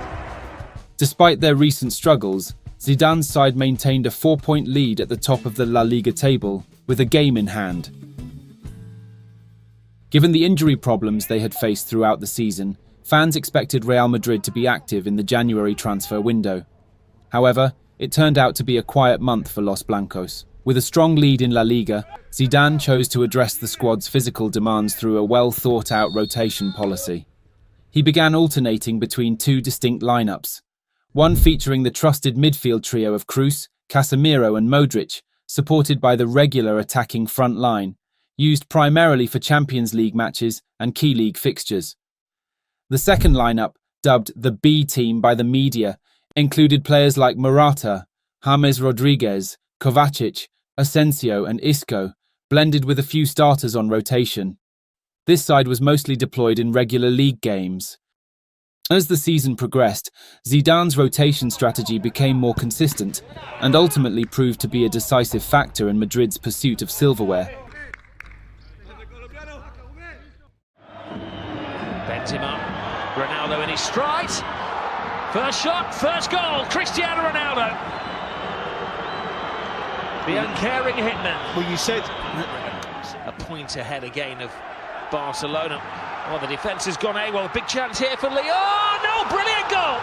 Despite their recent struggles, Zidane's side maintained a 4-point lead at the top of the La Liga table, with a game in hand. Given the injury problems they had faced throughout the season, fans expected Real Madrid to be active in the January transfer window. However, it turned out to be a quiet month for Los Blancos. With a strong lead in La Liga, Zidane chose to address the squad's physical demands through a well-thought-out rotation policy. He began alternating between two distinct lineups, one featuring the trusted midfield trio of Kroos, Casemiro and Modric, supported by the regular attacking front line, used primarily for Champions League matches and key league fixtures. The second lineup, dubbed the B team by the media, included players like Morata, James Rodriguez, Kovacic, Asensio and Isco, blended with a few starters on rotation. This side was mostly deployed in regular league games. As the season progressed, Zidane's rotation strategy became more consistent and ultimately proved to be a decisive factor in Madrid's pursuit of silverware. Benzema, Ronaldo in his stride. First shot, first goal, Cristiano Ronaldo. The uncaring hitman. Well, you said a point ahead again of Barcelona. Well, the defence has gone AWOL. Big chance here for Leon. Oh, no, brilliant goal!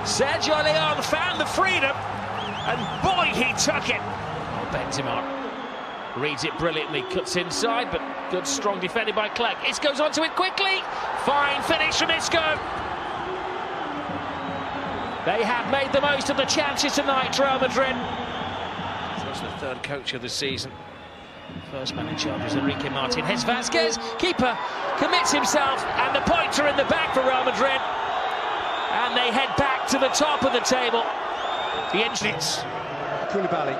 Sergio Leon found the freedom, and boy, he took it. Oh, Benzema reads it brilliantly, cuts inside, but good, strong defending by Clegg. Isco's onto it quickly. Fine finish from Isco. They have made the most of the chances tonight, Real Madrid. That's the third coach of the season. First man in charge is Enrique Martinez. Vasquez, keeper, commits himself, and the points are in the back for Real Madrid. And they head back to the top of the table. The entrance. Koulibaly.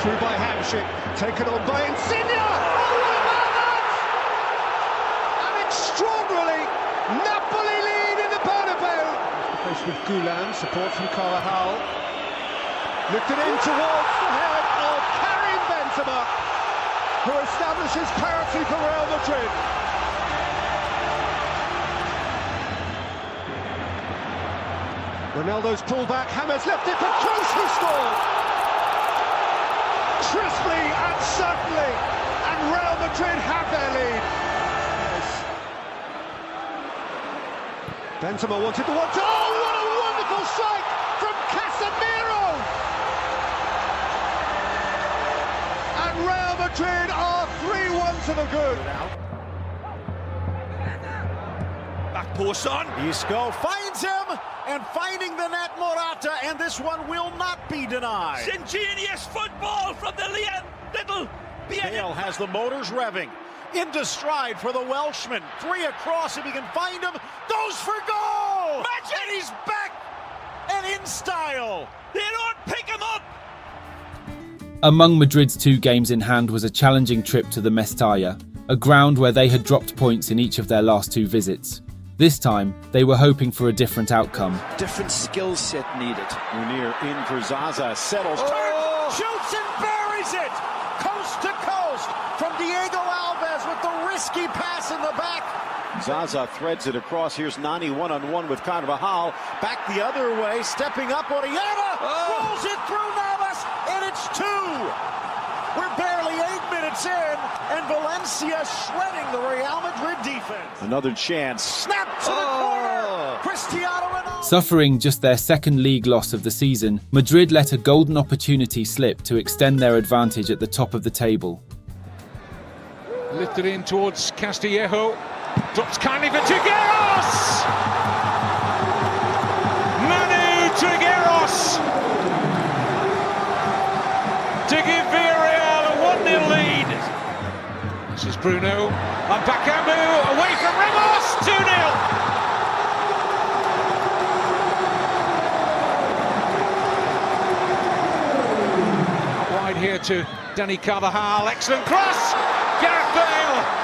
Through by Hamsik, taken on by Insigne. Oh, what about that? And extraordinarily, Napoli lead in the Bernabeu. Place with Goulan, support from Carvajal. Lifted in towards the head of Karim Benzema, who establishes parity for Real Madrid. Ronaldo's pulled back, James left it for Kroos, who scored! Crisply and certainly, and Real Madrid have their lead. Benzema wanted the one. Oh, what a wonderful strike from Casemiro! And Real Madrid are 3-1 to the good. Back post on. Isco finds him, and finding the net, Morata, and this one will not be denied. Ingenious football from the little Bale has the motors revving. Into stride for the Welshman. 3 across if he can find him. Goes for goal! Magic! And he's back! And in style! They don't pick him up! Among Madrid's 2 games in hand was a challenging trip to the Mestalla, a ground where they had dropped points in each of their last 2 visits. This time, they were hoping for a different outcome. Different skill set needed. Munir in for Zaza, settles, turns, shoots and buries it! Coast to coast from Diego Alves with the risky pass in the back. Zaza threads it across. Here's Nani one-on-one with Carvajal. Back the other way, stepping up, Oriana rolls it through Navas, and it's 2. We're barely 8 minutes in, and Valencia shredding the Real Madrid defense. Another chance, snap to the corner! Cristiano Ronaldo. Suffering just their second league loss of the season, Madrid let a golden opportunity slip to extend their advantage at the top of the table. Lifted in towards Castillejo. Drops kindly for Trigueros! Manu Trigueros! To give Villarreal a 1-0 lead. This is Bruno. And Bakambu away from Ramos! 2-0! Wide here to Dani Carvajal. Excellent cross! Gareth Bale!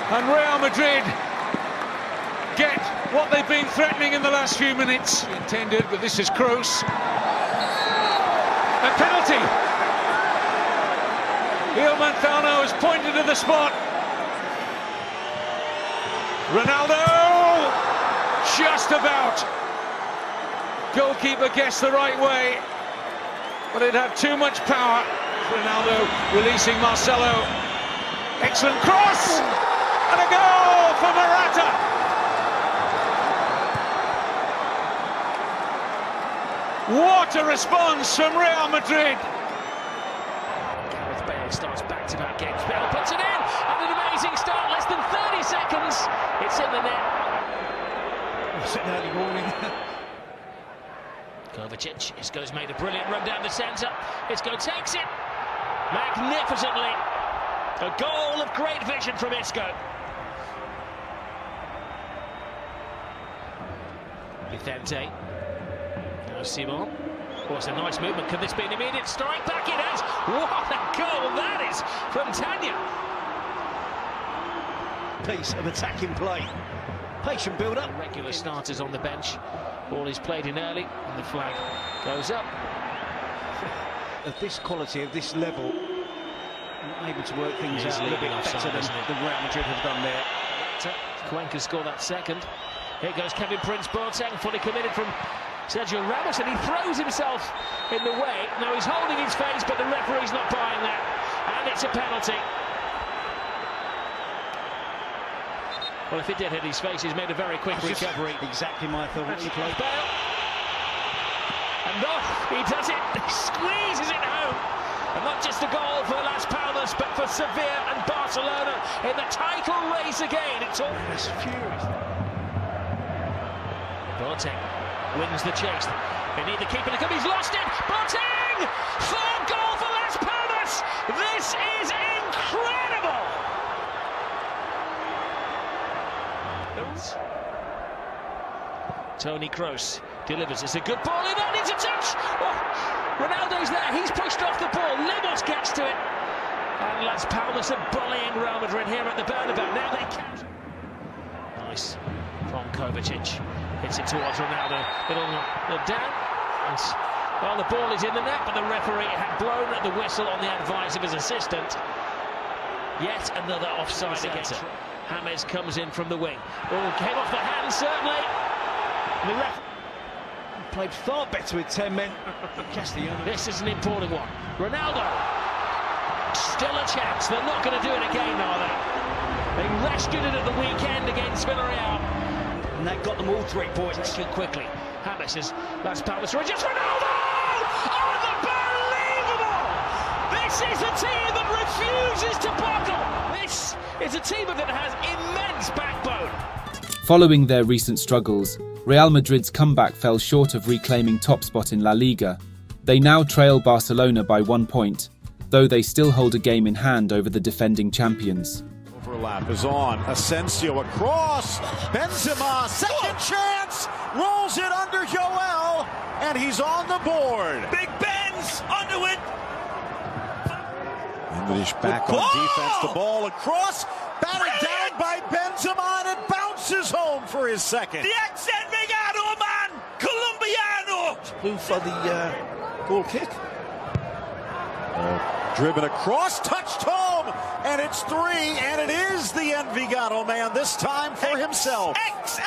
And Real Madrid get what they've been threatening in the last few minutes. Intended, but this is Kroos. A penalty. Il Manzano has pointed to the spot. Ronaldo, just about. Goalkeeper guessed the right way, but it had too much power. Ronaldo releasing Marcelo. Excellent cross. And a goal for Morata! What a response from Real Madrid! Gareth Bale starts back-to-back games. Bale puts it in, and an amazing start, less than 30 seconds. It's in the net. It's an early warning. Kovacic, Isco's made a brilliant run down the centre. Isco takes it magnificently. A goal of great vision from Isco. Vicente. Now Simon. Oh, it's a nice movement. Could this be an immediate strike? Back it has. What a goal that is from Tanya. Piece of attacking play. Patient build-up. Regular starters on the bench. Ball is played in early, and the flag goes up. Of this quality, of this level, able to work things out a little bit better than Real Madrid have done there. Cuenca scored that second. Here goes Kevin Prince Boateng, fully committed from Sergio Ramos, and he throws himself in the way. Now he's holding his face, but the referee's not buying that, and it's a penalty. Well, if it did hit his face, he's made a very quick recovery. Exactly my thought. Bale. And he does it, he squeezes it home. And not just a goal for Las Palmas, but for Sevilla and Barcelona in the title race again. It's all furious. Boateng wins the chase. They need the keeper to come, he's lost it. Boateng! Third goal for Las Palmas! This is incredible! Toni Kroos delivers. It's a good ball in, and it's a touch! Oh, Ronaldo's there, he's pushed off the ball. Lemos gets to it. And Las Palmas are bullying Real Madrid here at the Bernabeu. Now they count. Nice from Kovacic. Hits it towards Ronaldo. Little down. And, well, the ball is in the net, but the referee had blown at the whistle on the advice of his assistant. Yet another offside against it. James comes in from the wing. Oh, came off the hand, certainly. The ref played far better with 10 men. This is an important one. Ronaldo. Still a chance. They're not going to do it again, are they? They rescued it at the weekend against Villarreal. And that got them all 3 points. Too quickly. James is Las Palmas. Just Ronaldo! Unbelievable! This is a team that refuses to buckle. This is a team that has immense backbone. Following their recent struggles, Real Madrid's comeback fell short of reclaiming top spot in La Liga. They now trail Barcelona by 1 point, though they still hold a game in hand over the defending champions. Overlap is on. Asensio across. Benzema, second chance. Rolls it under Joel, and he's on the board. Big Benz onto it. English back on defense. The ball across. Batted down by Benzema, and it bounces home for his second. The Envigado man, Colombiano. Blue for the goal kick. Driven across, touched home, and it's 3, and it is the Envigado man, this time for himself. X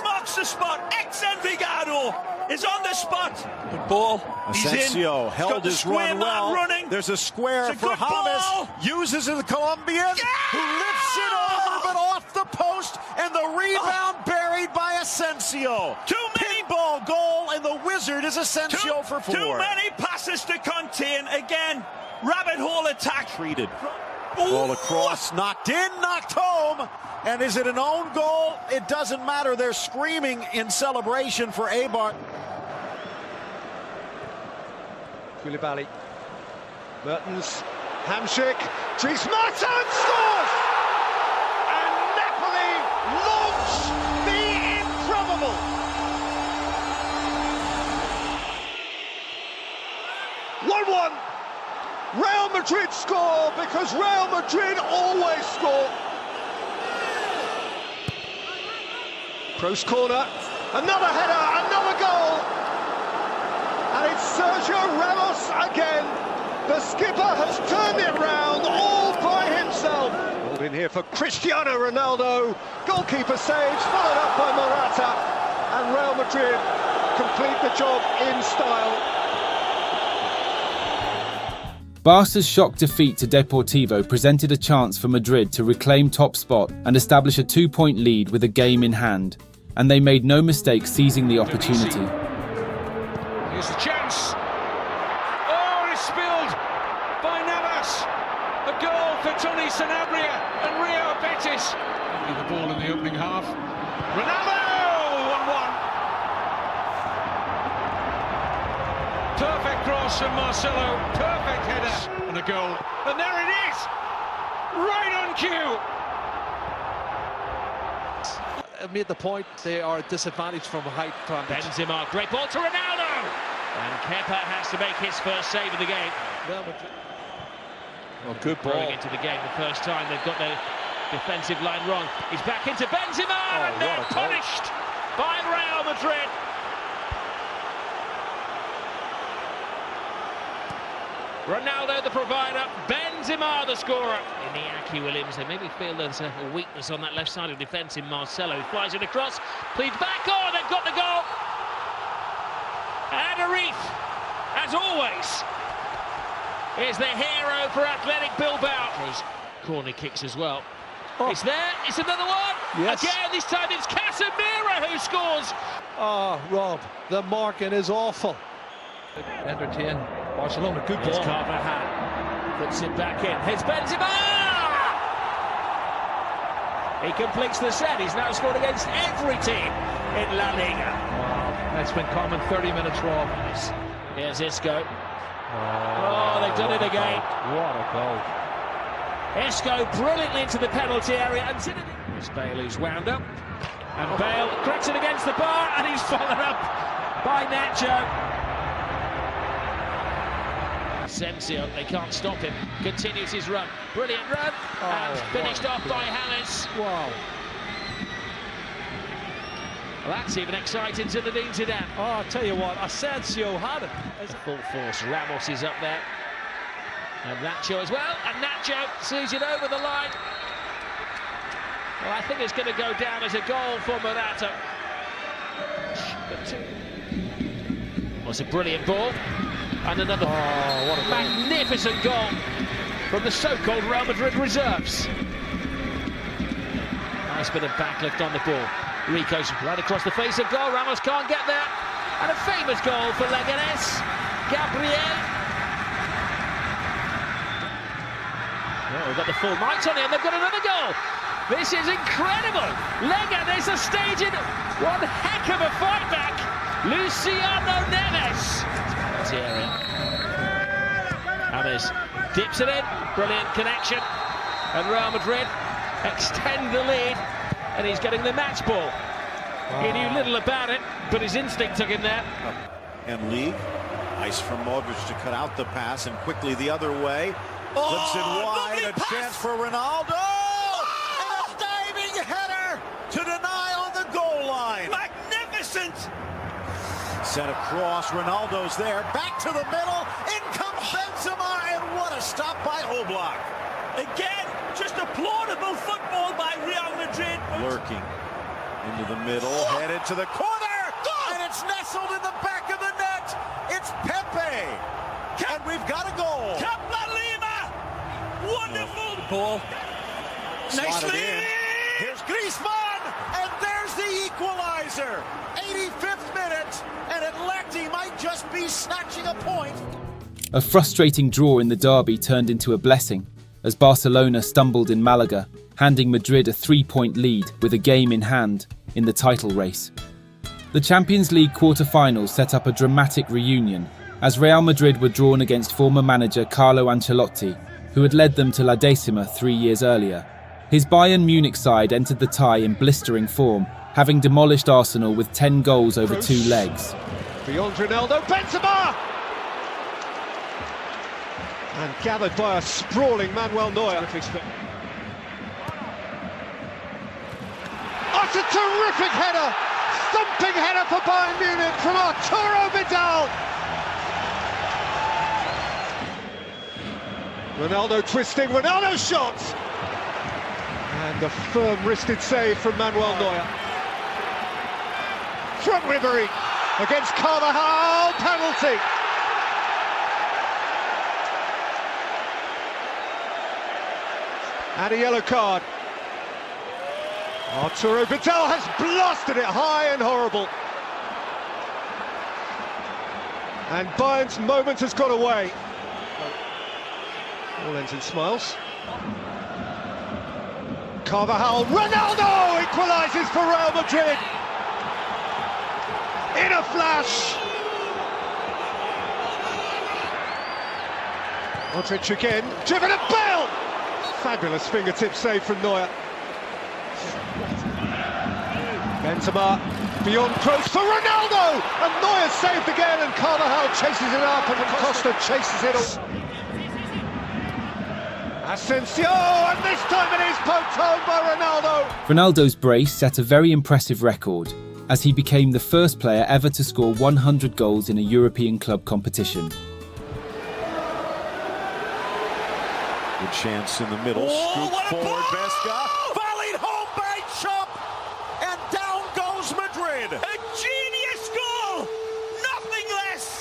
marks the spot. Envigado is on the spot. Good ball. Asensio held his run well. Running. There's a square for James. Uses the Colombian, who lifts it over, but off the post, and the rebound buried by Asensio. Pinball goal, and the wizard is Asensio for 4. Too many passes to contain. Again, rabbit hole attack. Treated. Ball across, knocked in, knocked home. And is it an own goal? It doesn't matter. They're screaming in celebration for Eibar. Koulibaly. Mertens. Hamsik. Dries Mertens scores! And Napoli launch the improbable. Real Madrid score because Real Madrid always score. Kroos corner, another header, another goal. And it's Sergio Ramos again. The skipper has turned it round all by himself. Hold in here for Cristiano Ronaldo. Goalkeeper saves, followed up by Morata. And Real Madrid complete the job in style. Barca's shock defeat to Deportivo presented a chance for Madrid to reclaim top spot and establish a 2-point lead with a game in hand, and they made no mistake seizing the opportunity. Here's the chance. Oh, it's spilled by Navas. A goal for Tony Sanabria and Real Betis. The ball in the opening half. Ronaldo, 1-1. Perfect cross from Marcelo, perfect header, and a goal. And there it is, right on cue. I made the point, they are disadvantaged from height. Benzema, great ball to Ronaldo. And Kepa has to make his first save of the game. Well, good ball. Going into the game the first time, they've got their defensive line wrong. He's back into Benzema, and they're punished by Real Madrid. Ronaldo the provider, Benzema the scorer. Iñaki Williams, they maybe feel there's a weakness on that left side of defence in Marcelo. He flies it across, pleads back on, they've got the goal. And there it is, right on cue. Well, Tenerife, as always, is the hero for Athletic Bilbao. Corner kicks as well. Oh. It's there, it's another one. Yes. Again, this time it's Casemiro who scores. Oh, Rob, the marking is awful. Entertain Barcelona, good ball. Carvajal puts it back in. Here's Benzema! He completes the set. He's now scored against every team in La Liga. Wow, that's been common 30 minutes, Rob. Here's Isco. Oh, they've done it again. What a goal. Isco brilliantly into the penalty area, and Zinedine. It's Bale who's wound up, and Bale cracks it against the bar, and he's followed up by Nacho. Asensio, they can't stop him, continues his run. Brilliant run, and finished off by James. Wow. Well, that's even exciting Zinedine Zidane. Oh, I'll tell you what, Asensio had it. As a full force, Ramos is up there. And Nacho as well, and Nacho sees it over the line. Well, I think it's going to go down as a goal for Morata. Well, it's a brilliant ball. And another what a magnificent goal from the so-called Real Madrid reserves. Nice bit of backlift on the ball. Rico's right across the face of goal. Ramos can't get there. And a famous goal for Leganés. Gabriel. Oh, we've got the full mics on here. They've got another goal. This is incredible. Leganés are staging one heck of a fight back. Luciano Neves. James dips it in, brilliant connection, and Real Madrid extend the lead, and he's getting the match ball. He knew little about it, but his instinct took him there. And League, nice from Modric to cut out the pass, and quickly the other way. Flips it wide, a chance for Ronaldo! And a diving header to deny on the goal line. Magnificent! Set across, Ronaldo's there, back to the middle, in comes Benzema, and what a stop by Oblak. Again, just applaudable football by Real Madrid. Lurking into the middle, headed to the corner, and it's nestled in the back of the net. It's Pepe, and we've got a goal. Lima, wonderful ball. Nicely. Here's Griezmann, and there's the equalizer. 85th minute, and Atleti might just be snatching a point. A frustrating draw in the derby turned into a blessing as Barcelona stumbled in Malaga, handing Madrid a 3-point lead with a game in hand in the title race. The Champions League quarter-finals set up a dramatic reunion as Real Madrid were drawn against former manager Carlo Ancelotti, who had led them to La Decima 3 years earlier. His Bayern Munich side entered the tie in blistering form, having demolished Arsenal with 10 goals over 2 legs. Beyond Ronaldo, Benzema! And gathered by a sprawling Manuel Neuer. It's a terrific header! Thumping header for Bayern Munich from Arturo Vidal! Ronaldo twisting, Ronaldo shots! And a firm-wristed save from Manuel Neuer. From Ribery against Carvajal, penalty. And a yellow card. Arturo Vidal has blasted it high and horrible. And Bayern's moment has got away. All ends in smiles. Carvajal, Ronaldo equalises for Real Madrid. In a flash. Modric again, driven at Bale. Fabulous fingertip save from Neuer. Benzema beyond Kroos for Ronaldo, and Neuer saved again, and Carvajal chases it up, and Costa chases it all. Asensio, and this time it is poked home by Ronaldo. Ronaldo's brace set a very impressive record, as he became the first player ever to score 100 goals in a European club competition. Good chance in the middle, scoop forward, Vesca, volleyed home by Chop, and down goes Madrid. A genius goal, nothing less.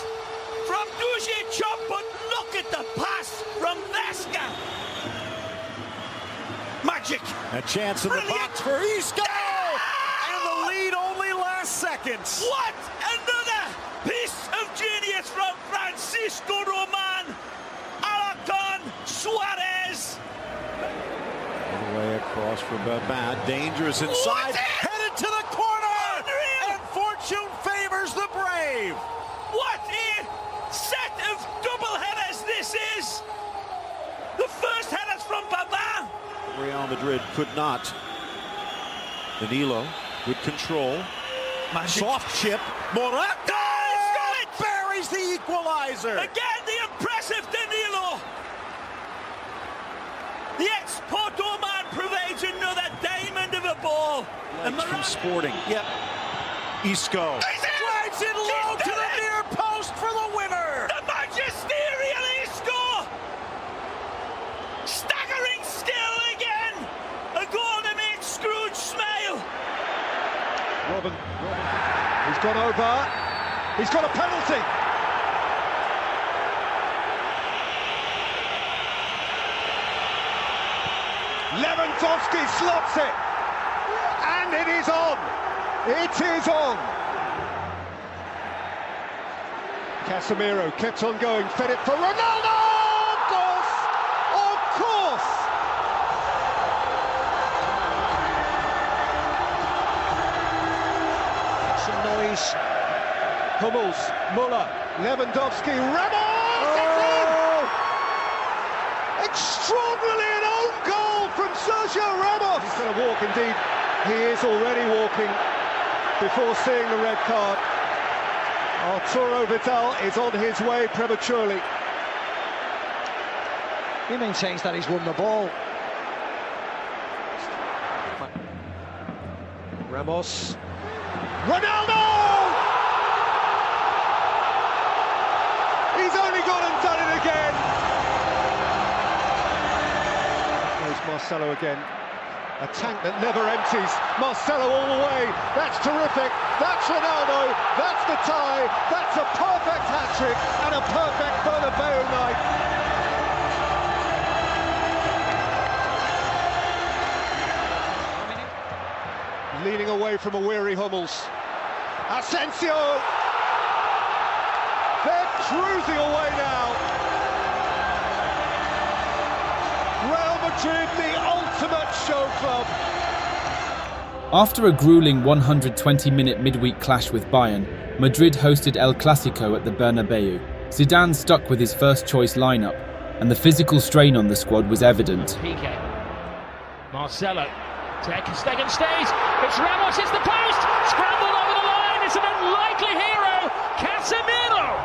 chance in the box for Isco! And the lead only lasts seconds. What? Another piece of genius from Francisco Roman. Alakan Suarez. All the way across for Babad. Dangerous inside. Headed to the corner. Unreal. And fortune favors the brave. What a set of double headers this is. The first headers from Babad. Real Madrid could not. Danilo, good control. Soft chip. Morata buries the equalizer. Again, the impressive Danilo. The ex-Porto man provides another diamond of a ball. And from Sporting. Yep. Isco. Drives it low to the near post for the winner. The magisterial Isco. Staggering skill again. A goal to make Scrooge smile. Robin. He's gone over. He's got a penalty. Lewandowski slots it. And it is on. It is on. Casemiro kept on going, fed it for Ronaldo! Of course! Of course! Some noise. Hummels, Muller, Lewandowski, Ramos! Oh! Extraordinarily an own goal from Sergio Ramos! He's going to walk indeed. He is already walking before seeing the red card. Arturo Vidal is on his way prematurely. He maintains that he's won the ball. Ramos. Ronaldo! He's only gone and done it again. There's Marcelo again. A tank that never empties. Marcelo all the way. That's terrific. That's Ronaldo. That's the tie. That's a perfect hat-trick and a perfect Bernabeu night. Leaning away from a weary Hummels. Asensio! They're cruising away now. Real Madrid, the ultimate show club. After a grueling 120-minute midweek clash with Bayern, Madrid hosted El Clasico at the Bernabeu. Zidane stuck with his first-choice lineup, and the physical strain on the squad was evident. Piqué. Marcelo. Ter Stegen stays. It's Ramos, it's the post. Scrambled over the line. It's an unlikely hero. Casemiro.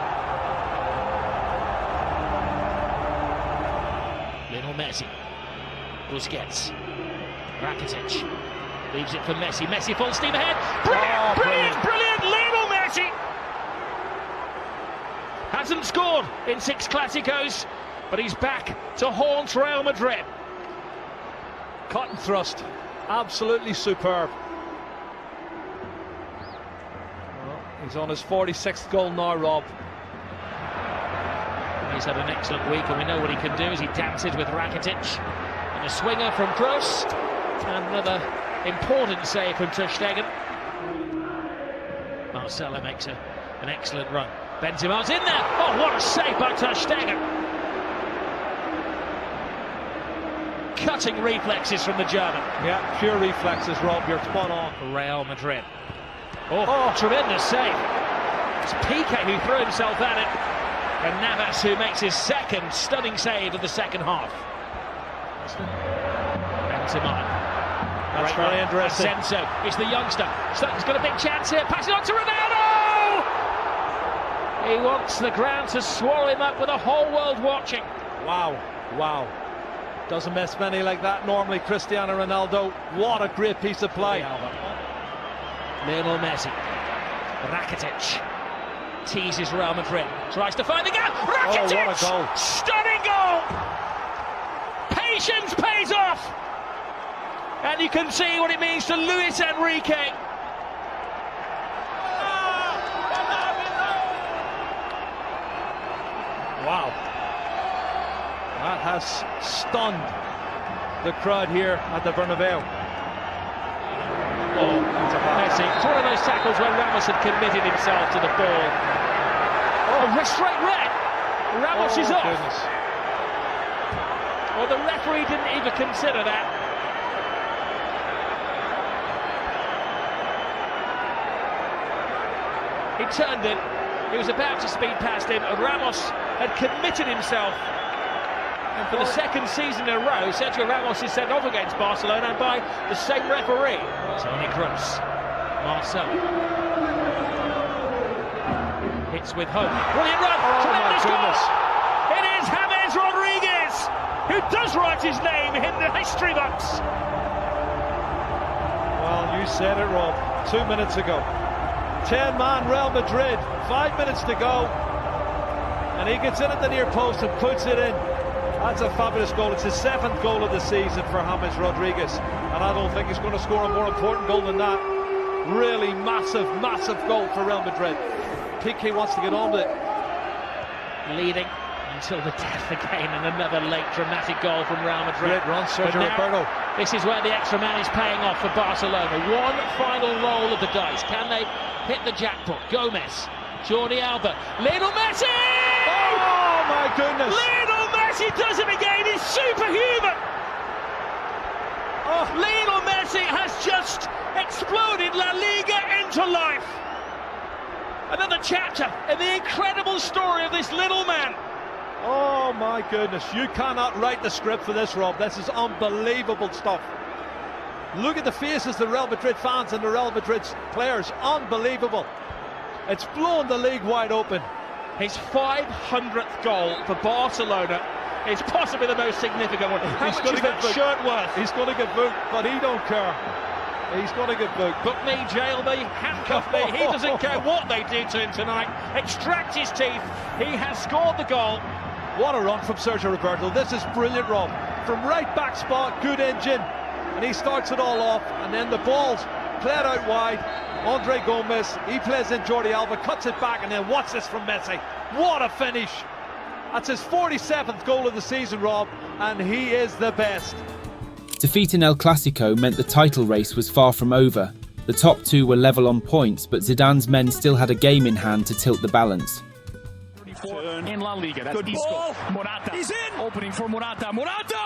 Lionel Messi. Busquets. Rakitic. Leaves it for Messi. Messi full steam ahead. Brilliant. Lionel Messi. Hasn't scored in 6 Clásicos, but he's back to haunt Real Madrid. Cut and thrust. Absolutely superb. Well, he's on his 46th goal now, Rob. He's had an excellent week, and we know what he can do as he dances with Rakitic. And a swinger from Kroos. And another important save from Ter Stegen. Marcelo makes an excellent run. Benzema's in there. Oh, what a save by Ter Stegen. Cutting reflexes from the German. Yeah, pure reflexes, Rob. You're spot on. Real Madrid. Oh, tremendous save. It's Piqué who threw himself at it. And Navas who makes his second stunning save of the second half. Benzema. That's very interesting. Asensio is the youngster. He's got a big chance here. Pass it on to Ronaldo! He wants the ground to swallow him up with the whole world watching. Wow. Doesn't miss many like that normally, Cristiano Ronaldo. What a great piece of play. Lionel Messi. Rakitic teases Real Madrid. Tries to find the gap. Rakitic! Oh, what a goal. Stunning goal! Patience pays off! And you can see what it means to Luis Enrique. Wow. That has stunned the crowd here at the Bernabeu. Oh, Messi. It's one of those tackles where Ramos had committed himself to the ball. Oh, straight red. Ramos is off. Goodness. Well, the referee didn't even consider that. He turned it. He was about to speed past him, and Ramos had committed himself. And for the second season in a row, Sergio Ramos is sent off against Barcelona by the same referee. Toni Kroos. Marcel. Hits with hope. Brilliant run. Tremendous goal. It is James Rodriguez who does write his name in the history books. Well, you said it, Rob. 2 minutes ago. 10-man Real Madrid. 5 minutes to go. And he gets in at the near post and puts it in. That's a fabulous goal. It's his 7th goal of the season for James Rodriguez. And I don't think he's going to score a more important goal than that. Really massive, massive goal for Real Madrid. Piqué wants to get on with it. Leading until the death again, and another late dramatic goal from Real Madrid. Great run, Sergio Roberto. This is where the extra man is paying off for Barcelona. One final roll of the dice. Can they hit the jackpot? Gomez, Jordi Alba, Lionel Messi! Oh my goodness! Lionel Messi does it again. He's superhuman. Oh, Lionel Messi has just exploded La Liga into life. Another chapter in the incredible story of this little man. Oh my goodness, you cannot write the script for this, Rob. This is unbelievable stuff. Look at the faces of the Real Madrid fans and the Real Madrid players. Unbelievable. It's blown the league wide open. His 500th goal for Barcelona is possibly the most significant one. How much is that shirt worth? He's going to get booked, but he don't care. He's going to get booked. Book me, jail me, handcuff me. He doesn't care what they do to him tonight. Extract his teeth. He has scored the goal. What a run from Sergio Roberto. This is brilliant, Rob. From right back spot, good engine. And he starts it all off. And then the ball's played out wide. Andre Gomez, he plays in Jordi Alba, cuts it back, and then watch this from Messi. What a finish. That's his 47th goal of the season, Rob. And he is the best. Defeat in El Clasico meant the title race was far from over. The top two were level on points, but Zidane's men still had a game in hand to tilt the balance. In La Liga, that's Isco. Morata. He's in. Opening for Morata. Morata!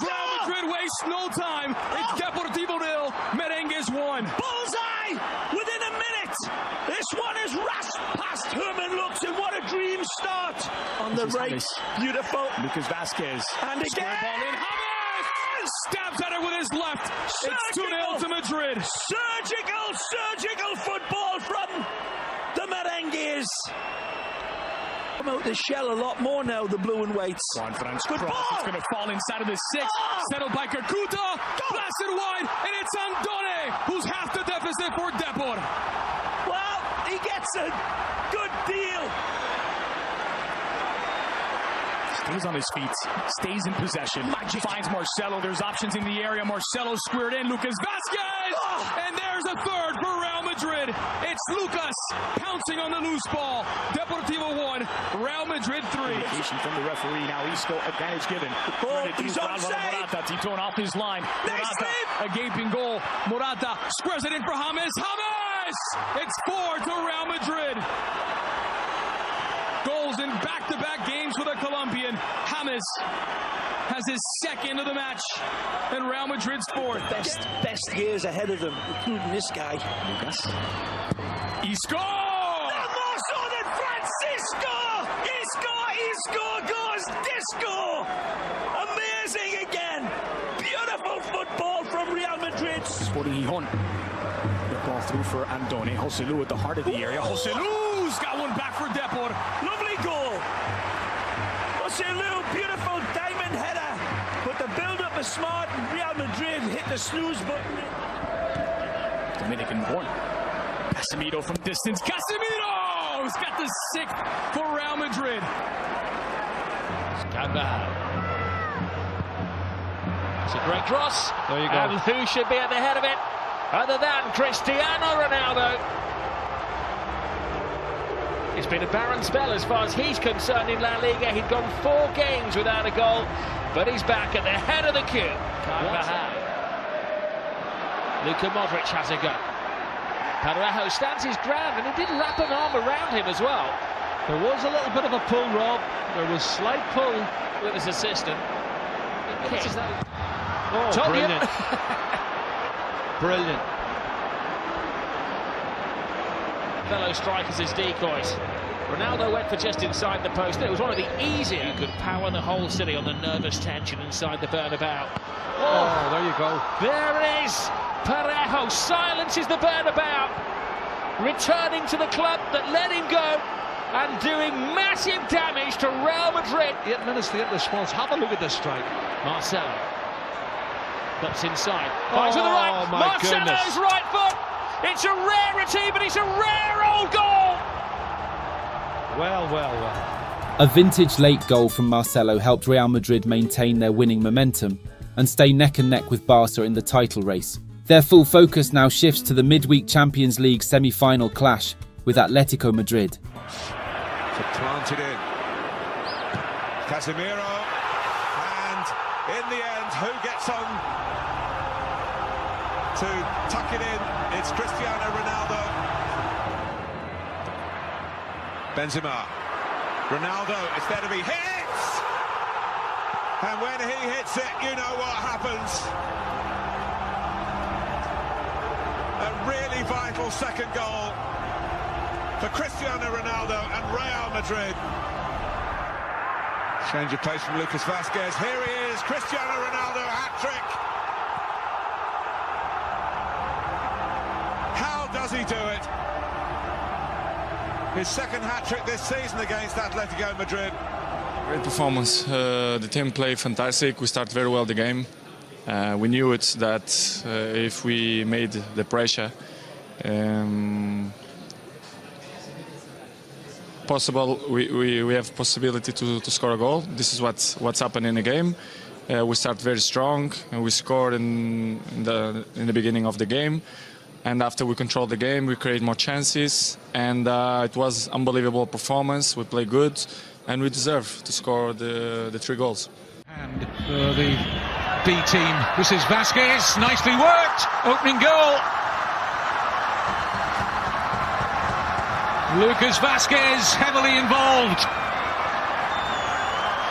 Real Madrid wastes no time. It's Deportivo 0, Merengues 1. Bullseye! Within a minute! This one is rasp past Herman Lux, and what a dream start on the right. Beautiful. Lucas Vazquez. And again! Stabs at it with his left. It's 2-0 to Madrid. Surgical football from the Merengues. Come out the shell a lot more now, the blue and whites. Good ball. It's going to fall inside of the 6. Settled by Kakuta. Blasted wide, and it's Andone, who's half the deficit for Depor. Well, he gets a good deal. Stays on his feet, stays in possession, finds Marcelo. There's options in the area. Marcelo squared in. Lucas Vazquez! And there's a third for Real Madrid. It's Lucas pouncing on the loose ball. Deportivo 1, Real Madrid 3. Indication from the referee now. Isco advantage given. He's onside. Morata, Titon off his line. Morata, a gaping goal. Morata squares it in for James. James! It's 4 to Real Madrid. Goals in back-to-back games for the Colombian. James has his second of the match, and Real Madrid's 4th. Best years ahead of them, including this guy. Lucas. Isco! No more so than Francisco! Isco goes disco! Amazing again! Beautiful football from Real Madrid. Sporting Gijon. The ball through for Andone. Joselu at the heart of the area. Joselu's got one back for Depor. Lovely goal. Joselu, beautiful diamond header. But the build-up is smart, and Real Madrid hit the snooze button. Dominican born. Casemiro from distance. Casemiro's got the 6th for Real Madrid. It's a great cross. There you go. And who should be at the head of it other than Cristiano Ronaldo? It's been a barren spell as far as he's concerned in La Liga. He'd gone 4 games without a goal, but he's back at the head of the queue. Luka Modric has a go. Parejo stands his ground, and he did wrap an arm around him as well. There was a little bit of a pull, Rob. There was slight pull with his assistant. Oh, brilliant. Brilliant. Fellow strikers as decoys. Ronaldo went for just inside the post. It was one of the easier. You could power the whole city on the nervous tension inside the Bernabeu. Oh, there you go. There it is. Parejo silences the Bernabeu, returning to the club that let him go and doing massive damage to Real Madrid. 8 minutes to get the response. Have a look at this strike. Marcelo cuts inside. Finds with the right. Marcelo's right foot. It's a rarity, but it's a rare old goal. Well. A vintage late goal from Marcelo helped Real Madrid maintain their winning momentum and stay neck and neck with Barca in the title race. Their full focus now shifts to the midweek Champions League semi-final clash with Atletico Madrid. Planted in. Casemiro, and in the end, who gets on to tuck it in? It's Cristiano Ronaldo. Benzema. Ronaldo, it's there to be hits! And when he hits it, you know what happens. A really vital second goal for Cristiano Ronaldo and Real Madrid. Change of pace from Lucas Vazquez. Here he is, Cristiano Ronaldo, hat-trick. How does he do it? His second hat-trick this season against Atletico Madrid. Great performance. The team played fantastic. We started very well the game. We knew it that if we made the pressure possible, we have possibility to score a goal. This is what's happened in the game. We start very strong, and we scored in the beginning of the game. And after we controlled the game, we create more chances, and it was unbelievable performance. We played good, and we deserve to score the 3 goals. And the B team, this is Vazquez, nicely worked, opening goal. Lucas Vazquez heavily involved.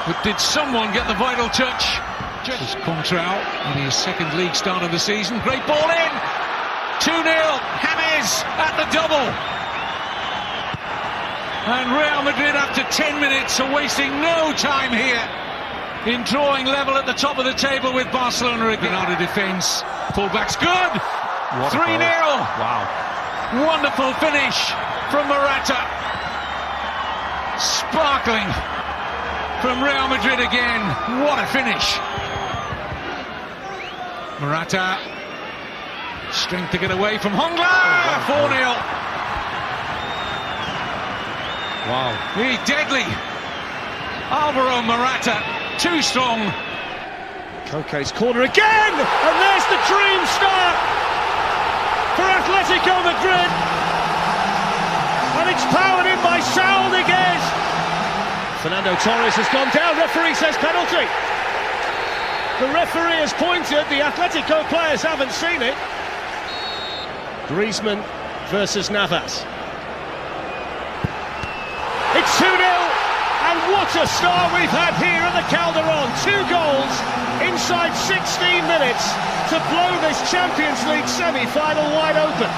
But did someone get the vital touch? Just Contral in his second league start of the season. Great ball in. 2-0. James at the double. And Real Madrid, after 10 minutes, are wasting no time here in drawing level at the top of the table with Barcelona again. Out of defence. Fullback's good. 3-0. Wow. Wonderful finish from Morata. Sparkling from Real Madrid again. What a finish. Morata. Strength to get away from Hongla. 4-0. Wow. He's deadly. Alvaro Morata. Too strong. Koke's corner again. And there's the dream start for Atletico Madrid. And it's powered in by Saúl Ñíguez. Fernando Torres has gone down. Referee says penalty. The referee has pointed. The Atletico players haven't seen it. Griezmann versus Navas. It's 2-0. And what a start we've had here at the Calderon. 2 goals inside 16 minutes to blow this Champions League semi-final wide open.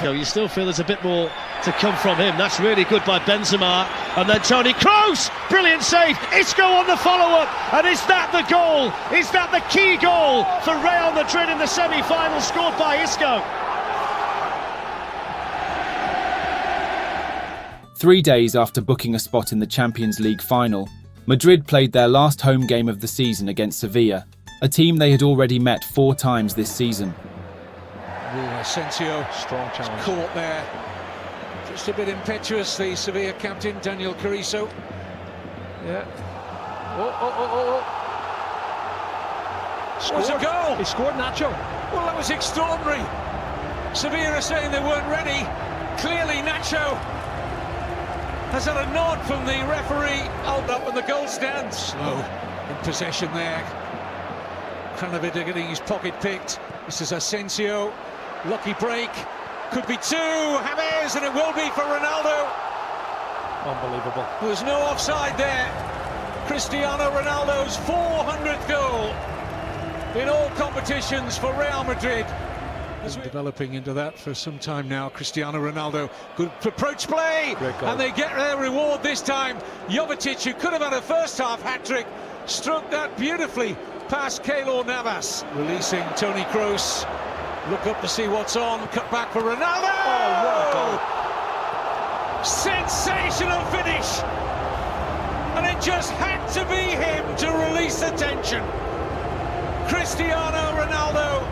You still feel there's a bit more to come from him. That's really good by Benzema. And then Toni Kroos, brilliant save. Isco on the follow-up. And is that the goal? Is that the key goal for Real Madrid in the semi-final, scored by Isco? 3 days after booking a spot in the Champions League final, Madrid played their last home game of the season against Sevilla, a team they had already met 4 times this season. Asensio, strong challenge. Caught there. Just a bit impetuous, the Sevilla captain, Daniel Carrizo. Yeah. Scored. What a goal! He scored, Nacho. Well, that was extraordinary. Sevilla are saying they weren't ready. Clearly Nacho has had a nod from the referee. Hold up in the goal stand. Slow in possession there. Kranovic getting his pocket picked. This is Asensio. Lucky break. Could be two. James, and it will be for Ronaldo. Unbelievable. There's no offside there. Cristiano Ronaldo's 400th goal in all competitions for Real Madrid. Been developing into that for some time now. Cristiano Ronaldo, good approach play, and they get their reward this time. Jovetic, who could have had a first-half hat-trick, struck that beautifully past Keylor Navas. Releasing Toni Kroos. Look up to see what's on. Cut back for Ronaldo. Oh, sensational finish. And it just had to be him to release the tension. Cristiano Ronaldo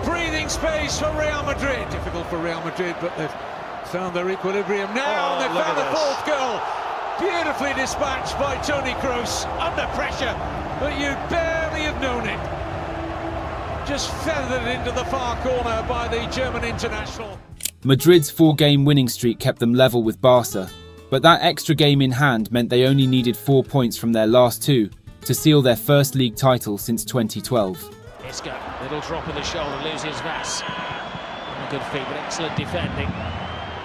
breathing space for Real Madrid. Difficult for Real Madrid, but they've found their equilibrium now. And they've found the fourth goal. Beautifully dispatched by Toni Kroos under pressure, but you'd barely have known it. Just feathered into the far corner by the German international. Madrid's 4-game winning streak kept them level with Barca, but that extra game in hand meant they only needed 4 points from their last 2 to seal their first league title since 2012. Isco, little drop of the shoulder, loses Vas. Good feet, but excellent defending.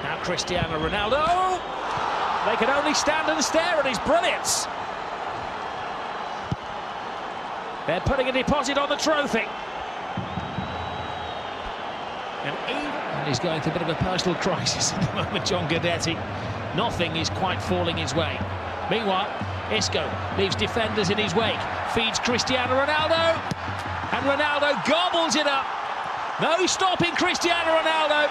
Now Cristiano Ronaldo. They can only stand and stare at his brilliance. They're putting a deposit on the trophy. And he's going through a bit of a personal crisis at the moment, John Guidetti. Nothing is quite falling his way. Meanwhile, Isco leaves defenders in his wake, feeds Cristiano Ronaldo, and Ronaldo gobbles it up. No stopping Cristiano Ronaldo.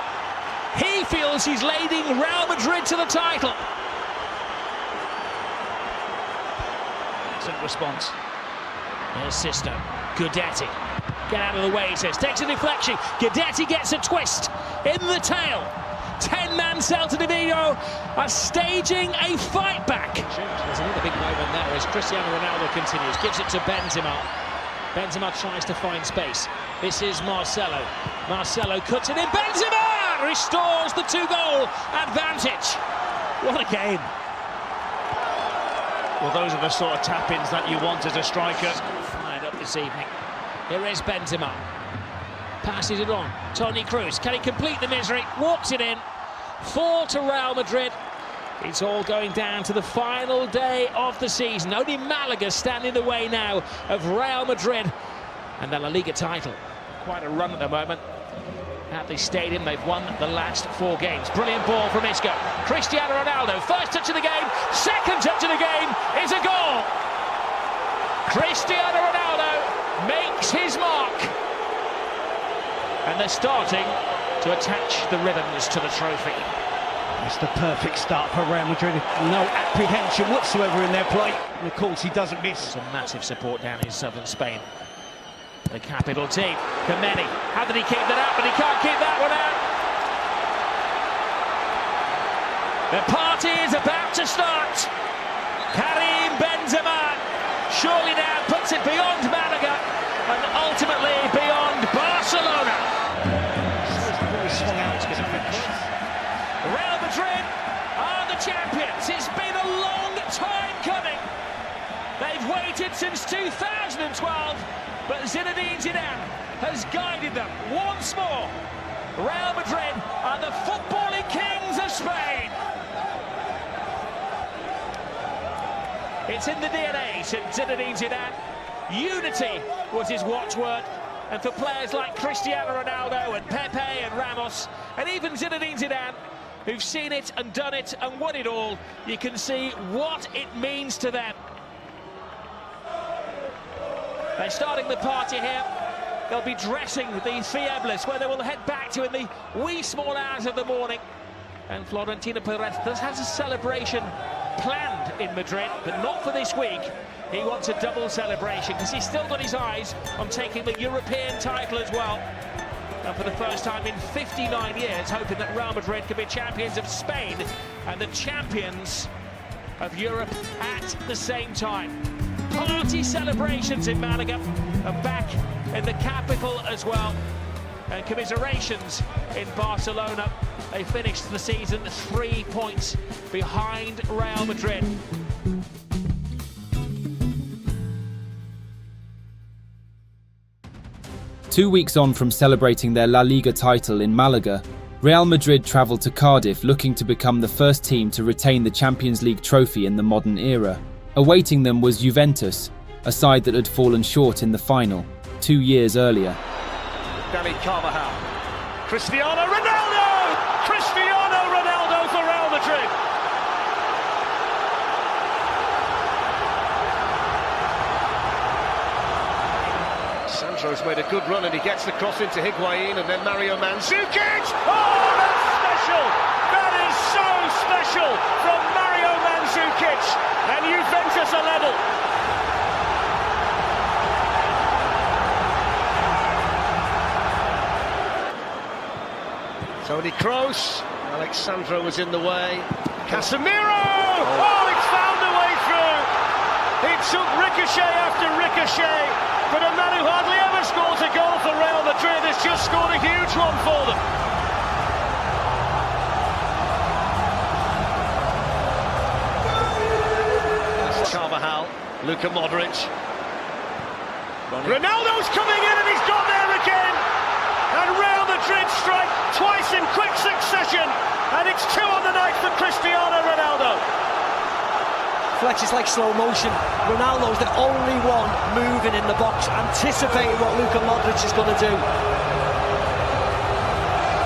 He feels he's leading Real Madrid to the title. Excellent response. There's Sisto. Guidetti. Get out of the way, he says. Takes a deflection. Guidetti gets a twist in the tail. 10-man Celta de Vigo are staging a fight back. There's another big moment there as Cristiano Ronaldo continues. Gives it to Benzema. Benzema tries to find space. This is Marcelo. Marcelo cuts it in. Benzema restores the 2-goal advantage. What a game. Well, those are the sort of tap-ins that you want as a striker. Fired up this evening. Here is Benzema. Passes it on. Toni Kroos. Can he complete the misery? Walks it in. 4 to Real Madrid. It's all going down to the final day of the season. Only Malaga standing in the way now of Real Madrid and the La Liga title. Quite a run at the moment. At the stadium, they've won the last 4 games. Brilliant ball from Isco. Cristiano Ronaldo, first touch of the game, second touch of the game is a goal. Cristiano Ronaldo makes his mark. And they're starting to attach the ribbons to the trophy. It's the perfect start for Real Madrid. No apprehension whatsoever in their play. And of course, he doesn't miss. Some massive support down in southern Spain. The capital team. Kameni. How did he keep that out? But he can't keep that one out. The party is about to start. Karim Benzema surely now puts it beyond Malaga and ultimately beyond Barcelona. Real Madrid are the champions. It's been a long time coming. They've waited since 2012, but Zinedine Zidane has guided them once more. Real Madrid are the footballing kings of Spain. It's in the DNA since Zinedine Zidane. Unity was his watchword. And for players like Cristiano Ronaldo and Pepe and Ramos, and even Zinedine Zidane, who've seen it and done it and won it all, you can see what it means to them. They're starting the party here. They'll be dressing the Fiebles, where they will head back to in the wee small hours of the morning. And Florentino Perez has a celebration planned in Madrid, but not for this week. He wants a double celebration because he's still got his eyes on taking the European title as well. And for the first time in 59 years, hoping that Real Madrid can be champions of Spain and the champions of Europe at the same time. Party celebrations in Malaga and back in the capital as well. And commiserations in Barcelona. They finished the season 3 points behind Real Madrid. Two weeks on from celebrating their La Liga title in Malaga, Real Madrid travelled to Cardiff looking to become the first team to retain the Champions League trophy in the modern era. Awaiting them was Juventus, a side that had fallen short in the final 2 years earlier. Dani Carvajal. Cristiano Ronaldo! Cristiano Ronaldo for Real Madrid! Sandro's made a good run and he gets the cross into Higuain and then Mario Mandzukic! Oh, that's special! That is so special from Mario Mandzukic! And Juventus are level. Toni Kroos, Alexandro was in the way. Casemiro! Oh, it's found a way through! It took ricochet after ricochet, but a man who hardly ever scores a goal for Real Madrid has just scored a huge one for them. That's Carvajal, Luka Modric. Ronaldo's coming in and he's got there again! And Real Madrid strike twice in quick succession, and it's 2 on the night for Cristiano Ronaldo. Fletcher's like slow motion. Ronaldo's the only one moving in the box, anticipating what Luka Modric is going to do.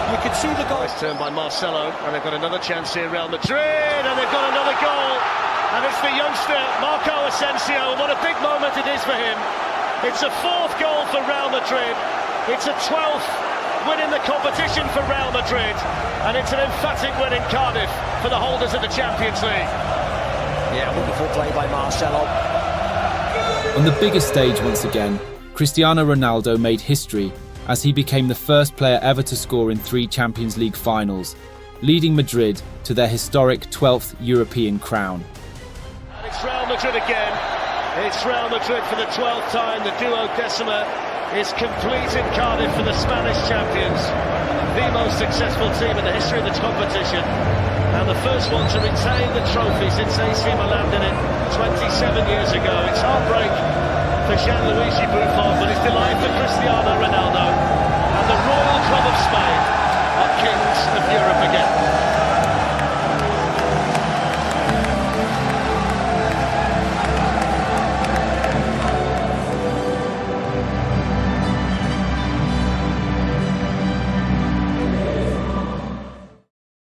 You can see the goal. Nice turn by Marcelo, and they've got another chance here, Real Madrid, and they've got another goal. And it's the youngster, Marco Asensio, and what a big moment it is for him. It's a 4th goal for Real Madrid. It's a 12th win in the competition for Real Madrid, and it's an emphatic win in Cardiff for the holders of the Champions League. Yeah, wonderful play by Marcelo. On the biggest stage once again, Cristiano Ronaldo made history as he became the first player ever to score in 3 Champions League finals, leading Madrid to their historic 12th European crown. And it's Real Madrid again. It's Real Madrid for the 12th time. The duodecima is complete in Cardiff for the Spanish champions, the most successful team in the history of the competition, and the first one to retain the trophy since AC Milan did it 27 years ago. It's heartbreak for Gianluigi Buffon, but it's delight for Cristiano Ronaldo, and the Royal Club of Spain are kings of Europe again.